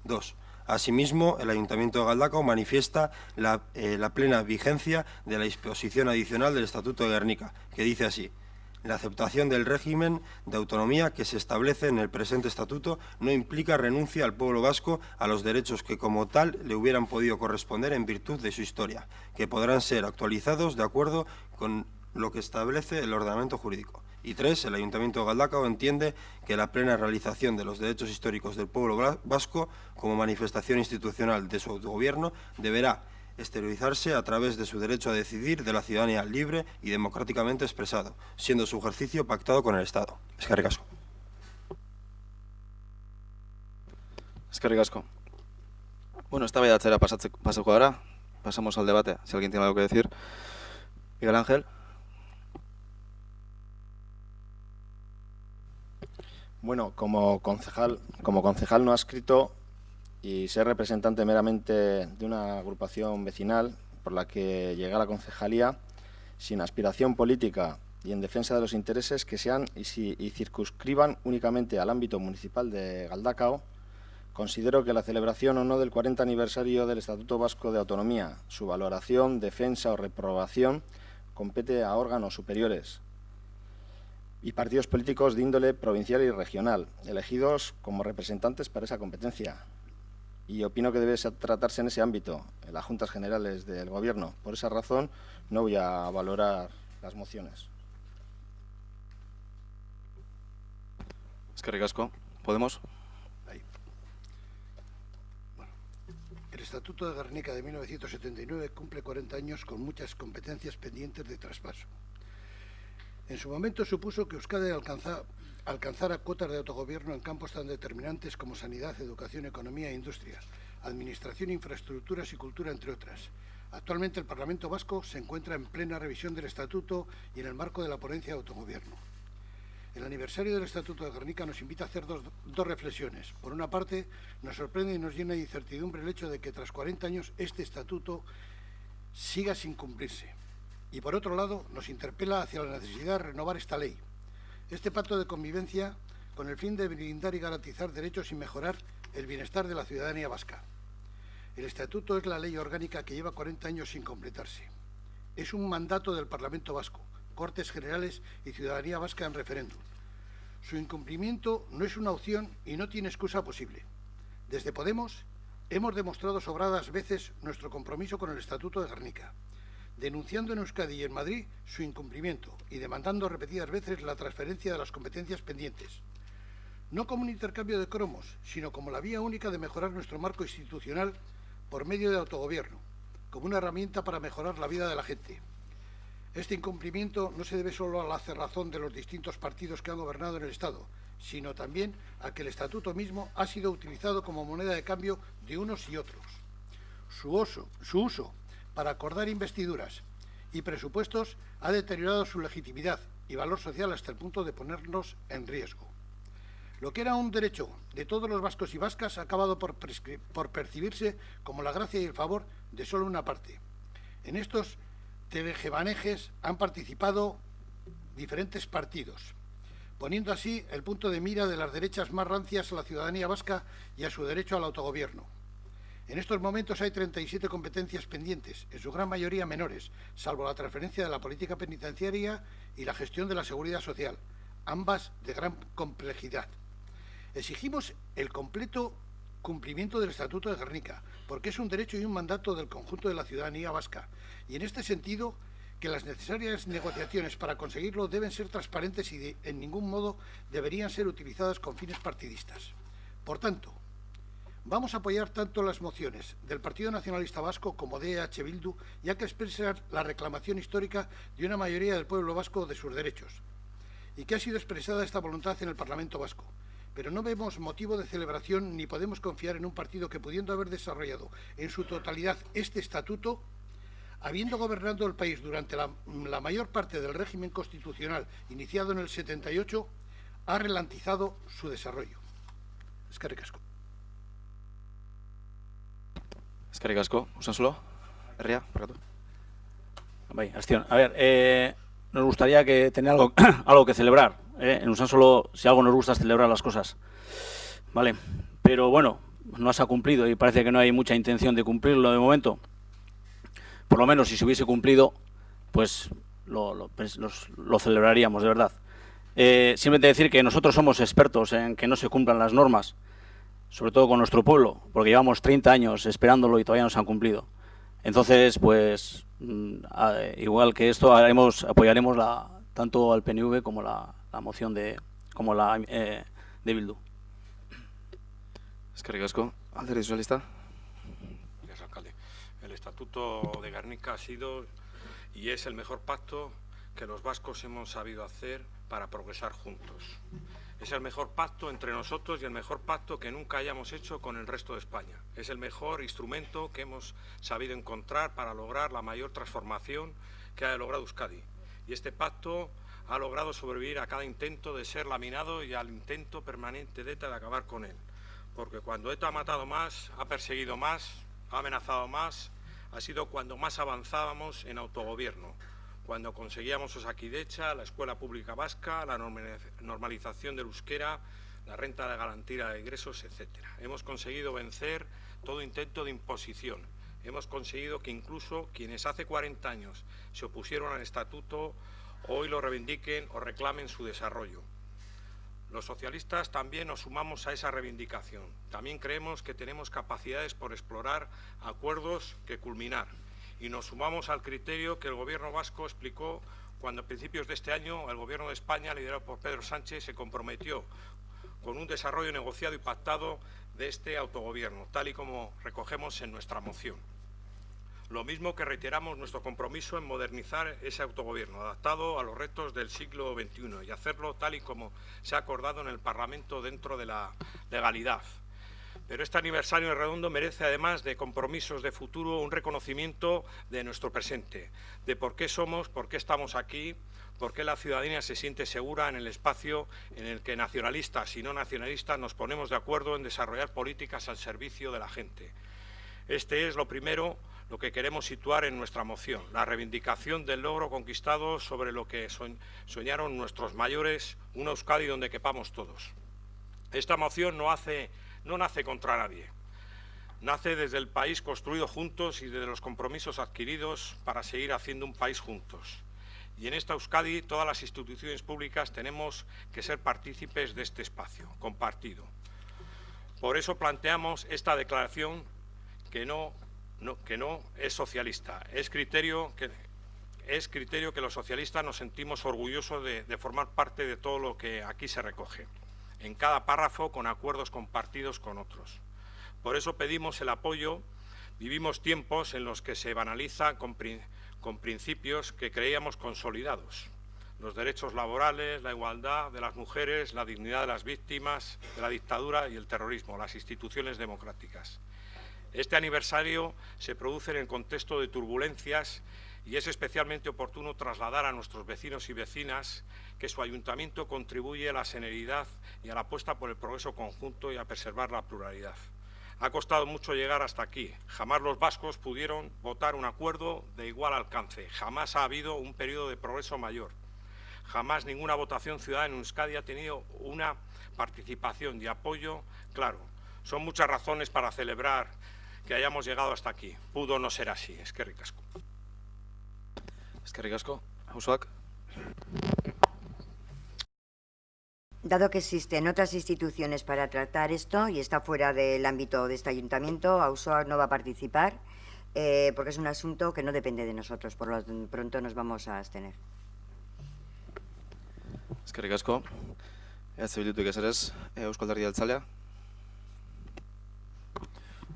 Speaker 11: 2. Asimismo, el Ayuntamiento de Galdakao manifiesta la plena vigencia de la disposición adicional del Estatuto de Gernika, que dice así: La aceptación del régimen de autonomía que se establece en el presente estatuto no implica renuncia al pueblo vasco a los derechos que como tal le hubieran podido corresponder en virtud de su historia, que podrán ser actualizados de acuerdo con lo que establece el ordenamiento jurídico. Y 3. El Ayuntamiento de Galdakao entiende que la plena realización de los derechos históricos del pueblo vasco como manifestación institucional de su autogobierno deberá exteriorizarse a través de su derecho a decidir de la ciudadanía libre y democráticamente expresado, siendo su ejercicio pactado con el Estado. Eskerrik asko.
Speaker 1: Eskerrik asko. Bueno, eztabaidatzera pasako gara. Pasamos al debate, si alguien tiene algo que decir. Miguel Ángel.
Speaker 6: Bueno, como concejal no adscrito y ser representante meramente de una agrupación vecinal por la que llegué a la concejalía sin aspiración política y en defensa de los intereses que sean y circunscriban únicamente al ámbito municipal de Galdakao, considero que la celebración o no del 40 aniversario del Estatuto Vasco de Autonomía, su valoración, defensa o reprobación compete a órganos superiores y partidos políticos de índole provincial y regional, elegidos como representantes para esa competencia. Y opino que debe tratarse en ese ámbito, en las Juntas Generales del Gobierno. Por esa razón, no voy a valorar las mociones.
Speaker 1: Eskerrik asko. ¿Podemos?
Speaker 7: Ahí. Bueno, el Estatuto de Gernika de 1979 cumple 40 años con muchas competencias pendientes de traspaso. En su momento supuso que Euskadi alcanzara cuotas de autogobierno en campos tan determinantes como sanidad, educación, economía e industria, administración, infraestructuras y cultura, entre otras. Actualmente el Parlamento Vasco se encuentra en plena revisión del Estatuto y en el marco de la ponencia de autogobierno. El aniversario del Estatuto de Gernika nos invita a hacer dos reflexiones. Por una parte, nos sorprende y nos llena de incertidumbre el hecho de que tras 40 años este Estatuto siga sin cumplirse. Y por otro lado, nos interpela hacia la necesidad de renovar esta ley. Este pacto de convivencia con el fin de blindar y garantizar derechos y mejorar el bienestar de la ciudadanía vasca. El Estatuto es la ley orgánica que lleva 40 años sin completarse. Es un mandato del Parlamento Vasco, Cortes Generales y ciudadanía vasca en referéndum. Su incumplimiento no es una opción y no tiene excusa posible. Desde Podemos hemos demostrado sobradas veces nuestro compromiso con el Estatuto de Gernika, denunciando en Euskadi y en Madrid su incumplimiento y demandando repetidas veces la transferencia de las competencias pendientes. No como un intercambio de cromos, sino como la vía única de mejorar nuestro marco institucional por medio de autogobierno, como una herramienta para mejorar la vida de la gente. Este incumplimiento no se debe solo a la cerrazón de los distintos partidos que han gobernado en el Estado, sino también a que el Estatuto mismo ha sido utilizado como moneda de cambio de unos y otros. Su uso para acordar investiduras y presupuestos ha deteriorado su legitimidad y valor social hasta el punto de ponernos en riesgo. Lo que era un derecho de todos los vascos y vascas ha acabado por percibirse como la gracia y el favor de solo una parte. En estos tejebanejes han participado diferentes partidos, poniendo así el punto de mira de las derechas más rancias a la ciudadanía vasca y a su derecho al autogobierno. En estos momentos hay 37 competencias pendientes, en su gran mayoría menores, salvo la transferencia de la política penitenciaria y la gestión de la seguridad social, ambas de gran complejidad. Exigimos el completo cumplimiento del Estatuto de Gernika, porque es un derecho y un mandato del conjunto de la ciudadanía vasca, y en este sentido que las necesarias negociaciones para conseguirlo deben ser transparentes y en ningún modo deberían ser utilizadas con fines partidistas. Por tanto, vamos a apoyar tanto las mociones del Partido Nacionalista Vasco como de EH Bildu, ya que expresan la reclamación histórica de una mayoría del pueblo vasco de sus derechos, y que ha sido expresada esta voluntad en el Parlamento Vasco. Pero no vemos motivo de celebración ni podemos confiar en un partido que, pudiendo haber desarrollado en su totalidad este estatuto, habiendo gobernado el país durante la mayor parte del régimen constitucional iniciado en el 78, ha ralentizado su desarrollo. Eskerrik asko.
Speaker 1: Eskerrik asko. Usansolo, Herria, por
Speaker 8: Astión. A ver, nos gustaría que tener algo que celebrar. En Usansolo, si algo nos gusta es celebrar las cosas. Vale, pero bueno, no se ha cumplido y parece que no hay mucha intención de cumplirlo de momento. Por lo menos si se hubiese cumplido, pues lo celebraríamos, de verdad. Simplemente decir que nosotros somos expertos en que no se cumplan las normas, sobre todo con nuestro pueblo, porque llevamos 30 años esperándolo y todavía no se han cumplido. Entonces, pues, igual que esto, apoyaremos tanto al PNV como la moción de Bildu.
Speaker 1: Eskerrik asko. Alderdi Sozialista.
Speaker 3: Gracias, alcalde. El Estatuto de Gernika ha sido y es el mejor pacto que los vascos hemos sabido hacer para progresar juntos. Es el mejor pacto entre nosotros y el mejor pacto que nunca hayamos hecho con el resto de España. Es el mejor instrumento que hemos sabido encontrar para lograr la mayor transformación que ha logrado Euskadi. Y este pacto ha logrado sobrevivir a cada intento de ser laminado y al intento permanente de ETA de acabar con él. Porque cuando ETA ha matado más, ha perseguido más, ha amenazado más, ha sido cuando más avanzábamos en autogobierno. Cuando conseguíamos Osakidecha, la Escuela Pública Vasca, la normalización del euskera, la renta de garantía de ingresos, etc. Hemos conseguido vencer todo intento de imposición. Hemos conseguido que incluso quienes hace 40 años se opusieron al estatuto hoy lo reivindiquen o reclamen su desarrollo. Los socialistas también nos sumamos a esa reivindicación. También creemos que tenemos capacidades por explorar acuerdos que culminar. Y nos sumamos al criterio que el Gobierno vasco explicó cuando a principios de este año el Gobierno de España, liderado por Pedro Sánchez, se comprometió con un desarrollo negociado y pactado de este autogobierno, tal y como recogemos en nuestra moción. Lo mismo que reiteramos nuestro compromiso en modernizar ese autogobierno, adaptado a los retos del siglo XXI y hacerlo tal y como se ha acordado en el Parlamento dentro de la legalidad. Pero este aniversario redondo merece, además de compromisos de futuro, un reconocimiento de nuestro presente, de por qué somos, por qué estamos aquí, por qué la ciudadanía se siente segura en el espacio en el que nacionalistas y no nacionalistas nos ponemos de acuerdo en desarrollar políticas al servicio de la gente. Este es lo primero, lo que queremos situar en nuestra moción, la reivindicación del logro conquistado sobre lo que soñaron nuestros mayores, una Euskadi donde quepamos todos. Esta moción no nace contra nadie. Nace desde el país construido juntos y desde los compromisos adquiridos para seguir haciendo un país juntos. Y en esta Euskadi todas las instituciones públicas tenemos que ser partícipes de este espacio compartido. Por eso planteamos esta declaración que no es socialista. Es criterio que los socialistas nos sentimos orgullosos de formar parte de todo lo que aquí se recoge, en cada párrafo con acuerdos compartidos con otros. Por eso pedimos el apoyo. Vivimos tiempos en los que se banaliza con principios que creíamos consolidados. Los derechos laborales, la igualdad de las mujeres, la dignidad de las víctimas de la dictadura y el terrorismo, las instituciones democráticas. Este aniversario se produce en el contexto de turbulencias y es especialmente oportuno trasladar a nuestros vecinos y vecinas que su ayuntamiento contribuye a la serenidad y a la apuesta por el progreso conjunto y a preservar la pluralidad. Ha costado mucho llegar hasta aquí. Jamás los vascos pudieron votar un acuerdo de igual alcance. Jamás ha habido un periodo de progreso mayor. Jamás ninguna votación ciudadana en Euskadi ha tenido una participación y apoyo claro. Son muchas razones para celebrar que hayamos llegado hasta aquí. Pudo no ser así. Eskerrik asko.
Speaker 1: Eskerrik asko. Auzoak.
Speaker 9: Dado que existen otras instituciones para tratar esto y está fuera del ámbito de este ayuntamiento, Auzoak no va a participar porque es un asunto que no depende de nosotros. Por lo pronto nos vamos a abstener.
Speaker 1: Eskerrik asko. Bildutik eserez, Eusko Alderdi Jeltzalea.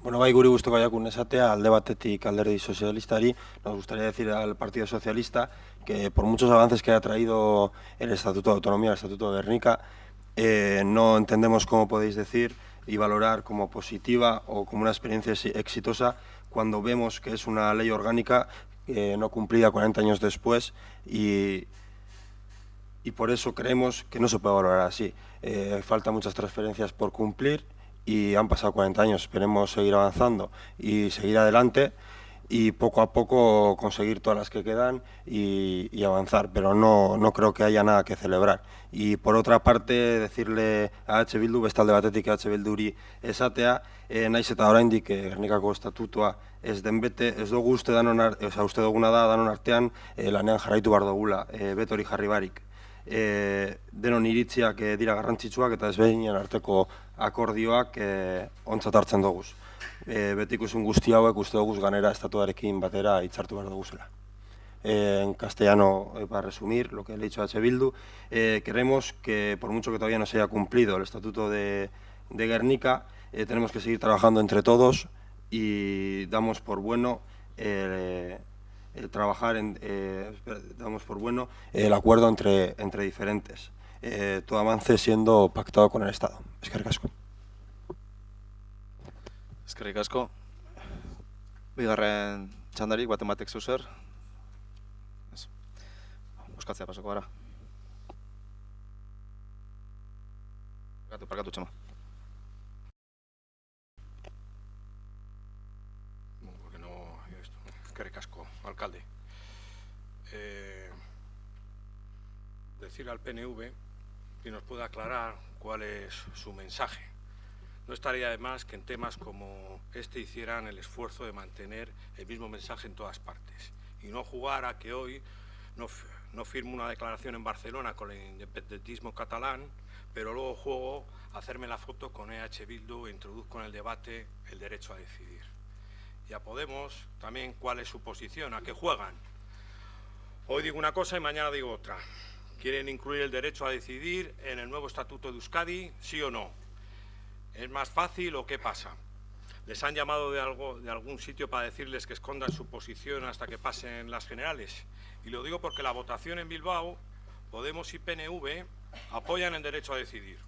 Speaker 11: Bueno, bai, guri gustoko jakun esatea, alde batetik Alderdi Sozialistari, nos gustaría decir al Partido Socialista que por muchos avances que ha traído el Estatuto de Autonomía, el Estatuto de Gernika, no entendemos cómo podéis decir y valorar como positiva o como una experiencia exitosa cuando vemos que es una ley orgánica no cumplida 40 años después y por eso creemos que no se puede valorar así. Faltan muchas transferencias por cumplir y han pasado 40 años, esperemos seguir avanzando y seguir adelante y poco a poco conseguir todas las que quedan y avanzar, pero no creo que haya nada que celebrar. Y por otra parte, decirle a H. Bildu, bestalde batetik H. Bilduri esatea, naiz eta oraindik Gernikako estatutua ez den bete, ez dugu uste duguna da danon artean lanean jarraitu behar dugula, betori jarri barik. Denon iritziak dira garrantzitsuak eta ezberdinen arteko akordioak ontzat hartzen duguz. Betikusun guzti hauek uste duguz ganera estatuarekin batera hitzartu behar duguzela. En castellano, para resumir lo que le he dicho a H. Bildu, queremos que, por mucho que todavía no se haya cumplido el Estatuto de Gernika, tenemos que seguir trabajando entre todos y damos por bueno damos por bueno el acuerdo entre diferentes. Todo avance siendo pactado con el Estado. Eskerrik asko.
Speaker 1: Eskerrik asko. Bigarren txandarik, baten batek zuzer. Buskatzea pasako gara. Parkatu, Txema.
Speaker 3: Porque no, eskerrik asko, alcalde. Decir al PNV que nos pueda aclarar cuál es su mensaje. No estaría de más que en temas como este hicieran el esfuerzo de mantener el mismo mensaje en todas partes y no jugar a que hoy no firmo una declaración en Barcelona con el independentismo catalán, pero luego juego a hacerme la foto con EH Bildu e introduzco en el debate el derecho a decidir. Y a Podemos también cuál es su posición, a qué juegan. Hoy digo una cosa y mañana digo otra. ¿Quieren incluir el derecho a decidir en el nuevo Estatuto de Euskadi, sí o no? ¿Es más fácil o qué pasa? ¿Les han llamado de algún sitio para decirles que escondan su posición hasta que pasen las generales? Y lo digo porque la votación en Bilbao, Podemos y PNV apoyan el derecho a decidir.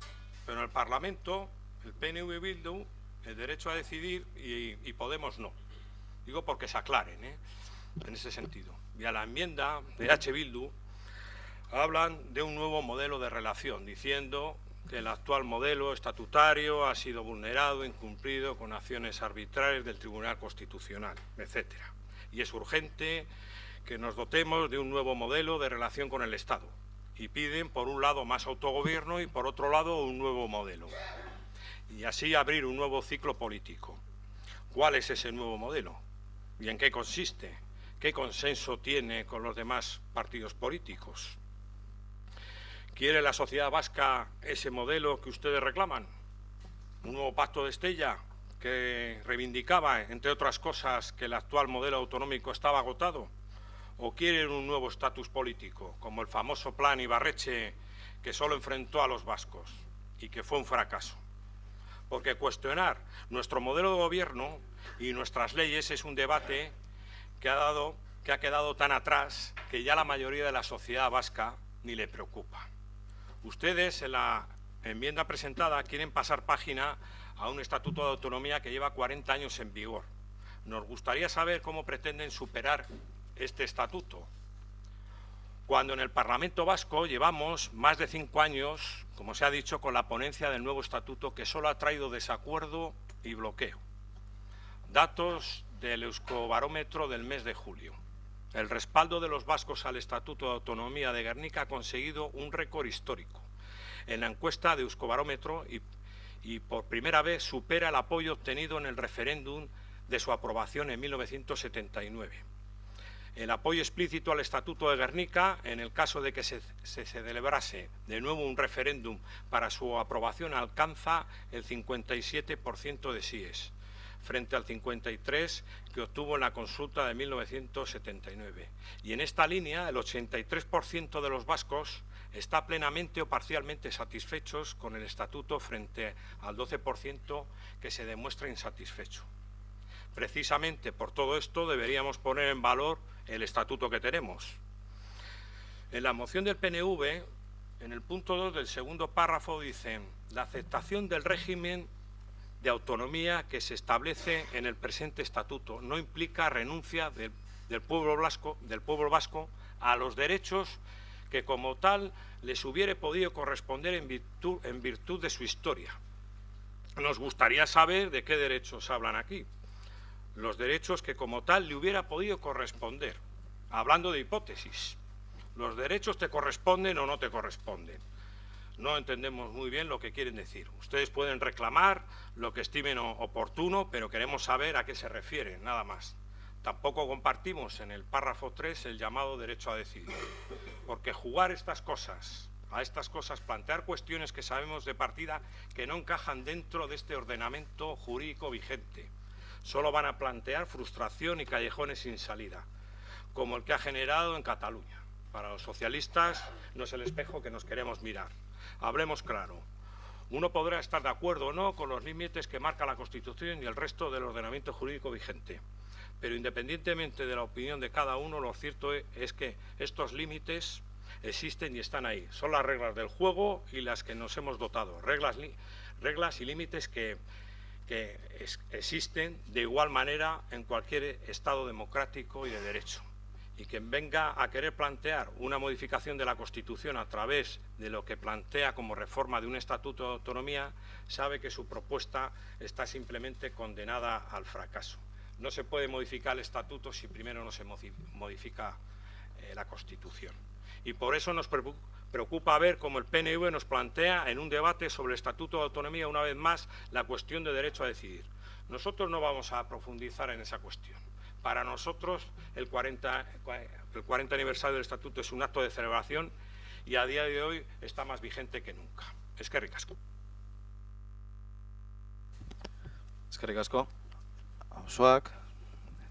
Speaker 3: Pero en el Parlamento, el PNV y Bildu, el derecho a decidir y Podemos no. Digo porque se aclaren, en ese sentido. Y a la enmienda de H. Bildu hablan de un nuevo modelo de relación, diciendo que el actual modelo estatutario ha sido vulnerado, incumplido con acciones arbitrarias del Tribunal Constitucional, etc. Y es urgente que nos dotemos de un nuevo modelo de relación con el Estado. Y piden, por un lado, más autogobierno y, por otro lado, un nuevo modelo. Y así abrir un nuevo ciclo político. ¿Cuál es ese nuevo modelo? ¿Y en qué consiste? ¿Qué consenso tiene con los demás partidos políticos? ¿Quiere la sociedad vasca ese modelo que ustedes reclaman? ¿Un nuevo pacto de Estella que reivindicaba, entre otras cosas, que el actual modelo autonómico estaba agotado? ¿O quieren un nuevo estatus político, como el famoso plan Ibarretxe, que solo enfrentó a los vascos y que fue un fracaso? Porque cuestionar nuestro modelo de gobierno y nuestras leyes es un debate que ha quedado tan atrás que ya la mayoría de la sociedad vasca ni le preocupa. Ustedes, en la enmienda presentada, quieren pasar página a un estatuto de autonomía que lleva 40 años en vigor. Nos gustaría saber cómo pretenden superar este estatuto, cuando en el Parlamento Vasco llevamos más de 5 años, como se ha dicho, con la ponencia del nuevo estatuto que solo ha traído desacuerdo y bloqueo. Datos del Euskobarómetro del mes de julio. El respaldo de los vascos al Estatuto de Autonomía de Gernika ha conseguido un récord histórico. En la encuesta de Euskobarómetro y por primera vez supera el apoyo obtenido en el referéndum de su aprobación en 1979. El apoyo explícito al Estatuto de Gernika, en el caso de que se celebrase de nuevo un referéndum para su aprobación, alcanza el 57% de síes, frente al 53% que obtuvo en la consulta de 1979. Y en esta línea, el 83% de los vascos está plenamente o parcialmente satisfechos con el estatuto frente al 12% que se demuestra insatisfecho. Precisamente por todo esto deberíamos poner en valor el estatuto que tenemos. En la moción del PNV, en el punto 2 del segundo párrafo, dicen: la aceptación del régimen de autonomía que se establece en el presente estatuto no implica renuncia del pueblo vasco a los derechos que como tal les hubiere podido corresponder en virtud de su historia. Nos gustaría saber de qué derechos hablan aquí. los derechos que como tal le hubiera podido corresponder. Hablando de hipótesis, los derechos te corresponden o no te corresponden. No entendemos muy bien lo que quieren decir. Ustedes pueden reclamar lo que estimen oportuno, pero queremos saber a qué se refieren, nada más. Tampoco compartimos en el párrafo 3 el llamado derecho a decidir, porque jugar a estas cosas, plantear cuestiones que sabemos de partida que no encajan dentro de este ordenamiento jurídico vigente, solo van a plantear frustración y callejones sin salida, como el que ha generado en Cataluña. Para los socialistas no es el espejo que nos queremos mirar. Hablemos claro. Uno podrá estar de acuerdo o no con los límites que marca la Constitución y el resto del ordenamiento jurídico vigente, pero independientemente de la opinión de cada uno, lo cierto es que estos límites existen y están ahí. Son las reglas del juego y las que nos hemos dotado. Reglas y límites que existen de igual manera en cualquier Estado democrático y de derecho. Y quien venga a querer plantear una modificación de la Constitución a través de lo que plantea como reforma de un estatuto de autonomía, sabe que su propuesta está simplemente condenada al fracaso. No se puede modificar el estatuto si primero no se modifica la Constitución. Y por eso nos preocupa ver cómo el PNV nos plantea en un debate sobre el estatuto de autonomía una vez más la cuestión de derecho a decidir. Nosotros no vamos a profundizar en esa cuestión. Para nosotros el 40 aniversario del Estatuto es un acto de celebración y a día de hoy está más vigente que nunca. Eskerrik asko.
Speaker 1: Eskerrik asko. Auzoak,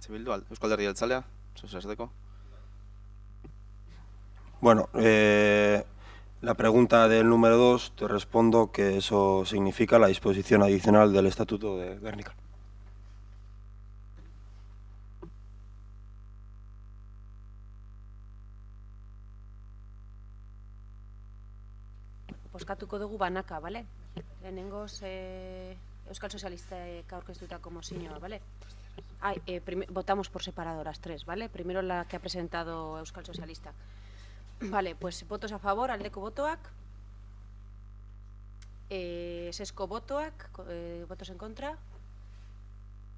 Speaker 1: Bildu, Eusko Alderdi Jeltzalea, Sozialisteko.
Speaker 11: Bueno, la pregunta del número 2, te respondo que eso significa la disposición adicional del Estatuto de Gernika.
Speaker 5: Bozkatuko dugu banaka, bale? Lehenengoz Euskal Sozialistak aurkeztutako mozioa, bale? Votamos por separado las tres, ¿vale? Primero la que ha presentado Euskal Sozialistak. Vale, pues votos a favor, aldeko botoak. Sesko botoak, votos en contra.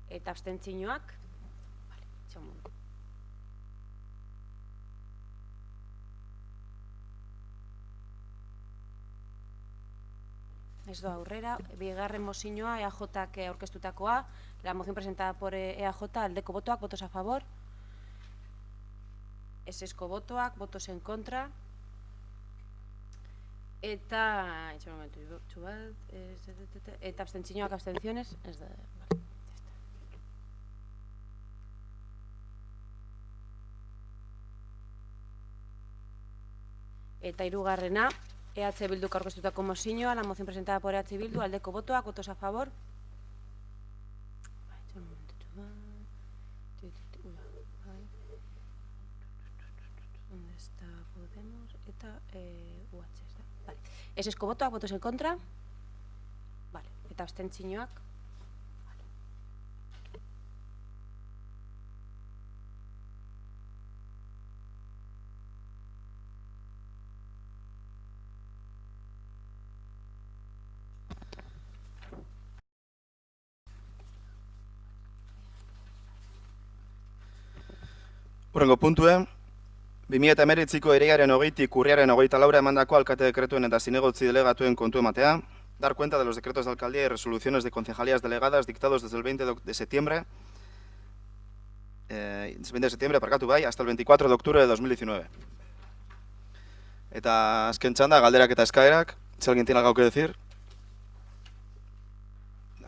Speaker 5: Eta abstentzioak. Vale, txamun. Ez doa aurrera, bigarren mozioa EAJak aurkeztutakoa, la moción presentada por EAJ, aldeko botoak, votos a favor. Esesko botoak, votos en contra. Eta, itxo momentu, eta abstentzioak, abstentziones, ez da, vale, ya está. Eta hirugarrena, EH Bilduk aurkeztutako mozioa, la moción presentada por EH Bildu, aldeko botoak, votos a favor. ¿Dónde está Podemos? Eta UH, ez da. Vale. Esesko botoak, votos en contra. Vale. Eta abstentzioak. Vale.
Speaker 1: Hurrengo puntue, 2019ko irailaren 20tik urriaren 24 emandako alkate dekretuen eta zinegotzi delegatuen kontu ematea, dar cuenta de los decretos de alcaldía y resoluciones de concejalías delegadas dictados desde el 20 de septiembre, hasta el 24 de octubre de 2019. Eta azken txanda, galderak eta eskaerak, si alguien tiene algo que decir.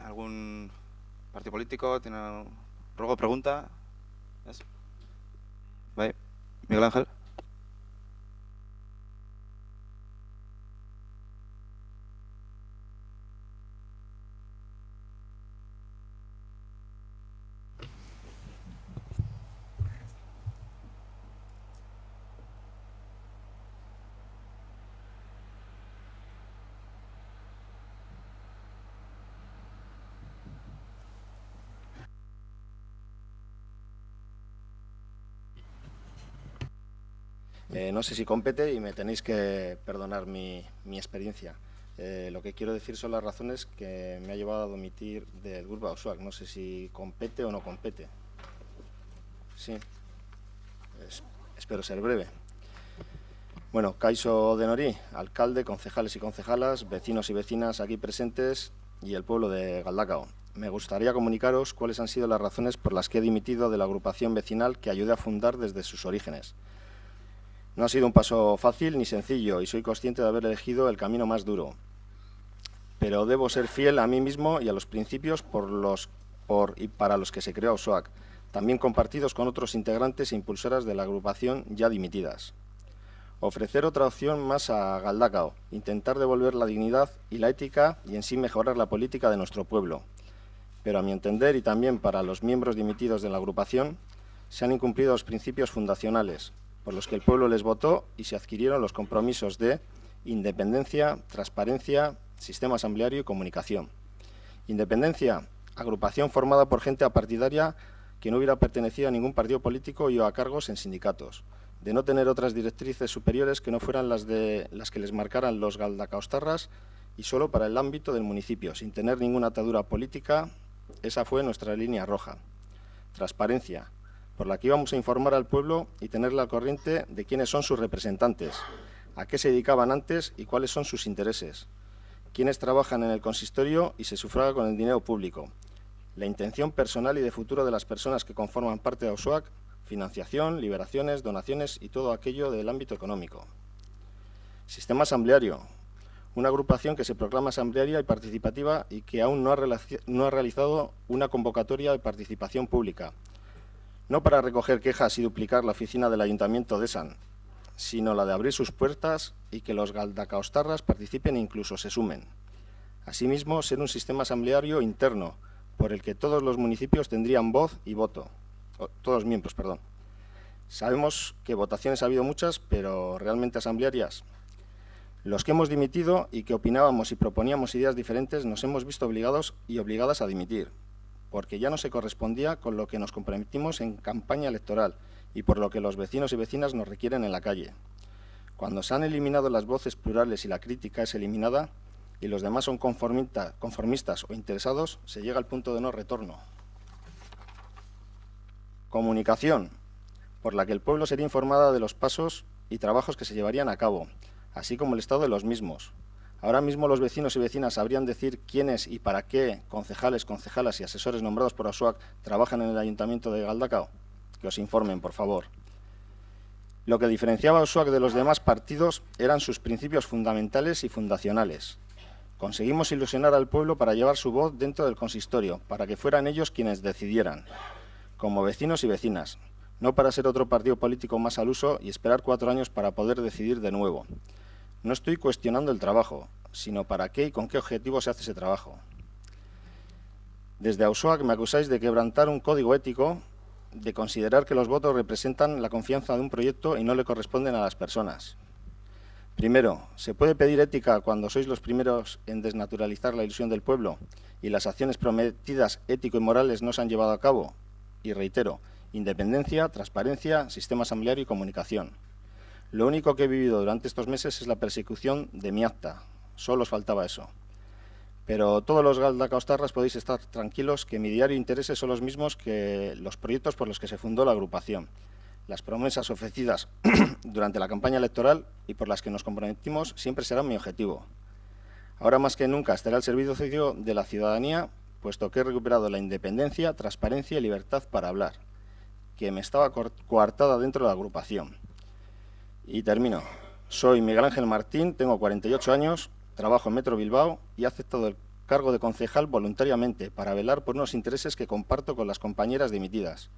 Speaker 1: ¿Algún partido político? ¿Tiene ruego, pregunta? ¿Es? Bai, Miguel Ángel.
Speaker 6: No sé si compete y me tenéis que perdonar mi experiencia. Lo que quiero decir son las razones que me ha llevado a dimitir del grupo AUSOAC. No sé si compete o no compete. Sí. Espero ser breve. Bueno, Kaixo Denori, alcalde, concejales y concejalas, vecinos y vecinas aquí presentes y el pueblo de Galdakao. Me gustaría comunicaros cuáles han sido las razones por las que he dimitido de la agrupación vecinal que ayudé a fundar desde sus orígenes. No ha sido un paso fácil ni sencillo y soy consciente de haber elegido el camino más duro. Pero debo ser fiel a mí mismo y a los principios y para los que se creó AUSOAC, también compartidos con otros integrantes e impulsoras de la agrupación ya dimitidas. Ofrecer otra opción más a Galdakao, intentar devolver la dignidad y la ética y en sí mejorar la política de nuestro pueblo. Pero a mi entender y también para los miembros dimitidos de la agrupación, se han incumplido los principios fundacionales, por los que el pueblo les votó y se adquirieron los compromisos de independencia, transparencia, sistema asambleario y comunicación. Independencia, agrupación formada por gente apartidaria que no hubiera pertenecido a ningún partido político y o a cargos en sindicatos, de no tener otras directrices superiores que no fueran las que les marcaran los galdakaostarras y solo para el ámbito del municipio, sin tener ninguna atadura política. Esa fue nuestra línea roja. Transparencia, por la que íbamos a informar al pueblo y tenerla al corriente de quiénes son sus representantes, a qué se dedicaban antes y cuáles son sus intereses, quiénes trabajan en el consistorio y se sufraga con el dinero público, la intención personal y de futuro de las personas que conforman parte de AUSOAC, financiación, liberaciones, donaciones y todo aquello del ámbito económico. Sistema asambleario, una agrupación que se proclama asamblearia y participativa y que aún no ha realizado una convocatoria de participación pública, no para recoger quejas y duplicar la oficina del Ayuntamiento de Esan, sino la de abrir sus puertas y que los galdakaostarras participen e incluso se sumen. Asimismo, ser un sistema asambleario interno, por el que todos los municipios tendrían voz y voto. Todos miembros, perdón. Sabemos que votaciones ha habido muchas, pero ¿realmente asamblearias? Los que hemos dimitido y que opinábamos y proponíamos ideas diferentes nos hemos visto obligados y obligadas a dimitir, porque ya no se correspondía con lo que nos comprometimos en campaña electoral y por lo que los vecinos y vecinas nos requieren en la calle. Cuando se han eliminado las voces plurales y la crítica es eliminada y los demás son conformistas o interesados, se llega al punto de no retorno. Comunicación, por la que el pueblo sería informado de los pasos y trabajos que se llevarían a cabo, así como el estado de los mismos. Ahora mismo los vecinos y vecinas sabrían decir quiénes y para qué concejales, concejalas y asesores nombrados por AUSOAC trabajan en el Ayuntamiento de Galdakao. Que os informen, por favor. Lo que diferenciaba a AUSOAC de los demás partidos eran sus principios fundamentales y fundacionales. Conseguimos ilusionar al pueblo para llevar su voz dentro del consistorio, para que fueran ellos quienes decidieran, como vecinos y vecinas, no para ser otro partido político más al uso y esperar 4 años para poder decidir de nuevo. No estoy cuestionando el trabajo, sino para qué y con qué objetivo se hace ese trabajo. Desde AUSOAC me acusáis de quebrantar un código ético, de considerar que los votos representan la confianza de un proyecto y no le corresponden a las personas. Primero, ¿se puede pedir ética cuando sois los primeros en desnaturalizar la ilusión del pueblo y las acciones prometidas ético y morales no se han llevado a cabo? Y reitero, independencia, transparencia, sistema asambleario y comunicación. Lo único que he vivido durante estos meses es la persecución de mi acta. Solo os faltaba eso. Pero todos los galdakaostarras podéis estar tranquilos que mi diario e intereses son los mismos que los proyectos por los que se fundó la agrupación, las promesas ofrecidas durante la campaña electoral y por las que nos comprometimos siempre serán mi objetivo. Ahora más que nunca estaré al servicio de la ciudadanía, puesto que he recuperado la independencia, transparencia y libertad para hablar, que me estaba coartada dentro de la agrupación. Y termino. Soy Miguel Ángel Martín, tengo 48 años, trabajo en Metro Bilbao y he aceptado el cargo de concejal voluntariamente para velar por unos intereses que comparto con las compañeras dimitidas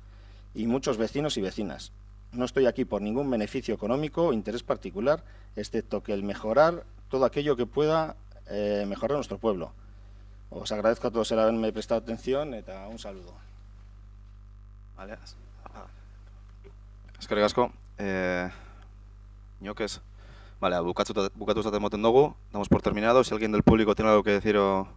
Speaker 6: y muchos vecinos y vecinas. No estoy aquí por ningún beneficio económico o interés particular, excepto que el mejorar todo aquello que pueda mejorar nuestro pueblo. Os agradezco a todos el haberme prestado atención eta un saludo.
Speaker 1: Vale. Eskerrik asko. Ñoques. Vale, bukatu zaten moten dugu, damos por terminado. Si alguien del público tiene algo que decir o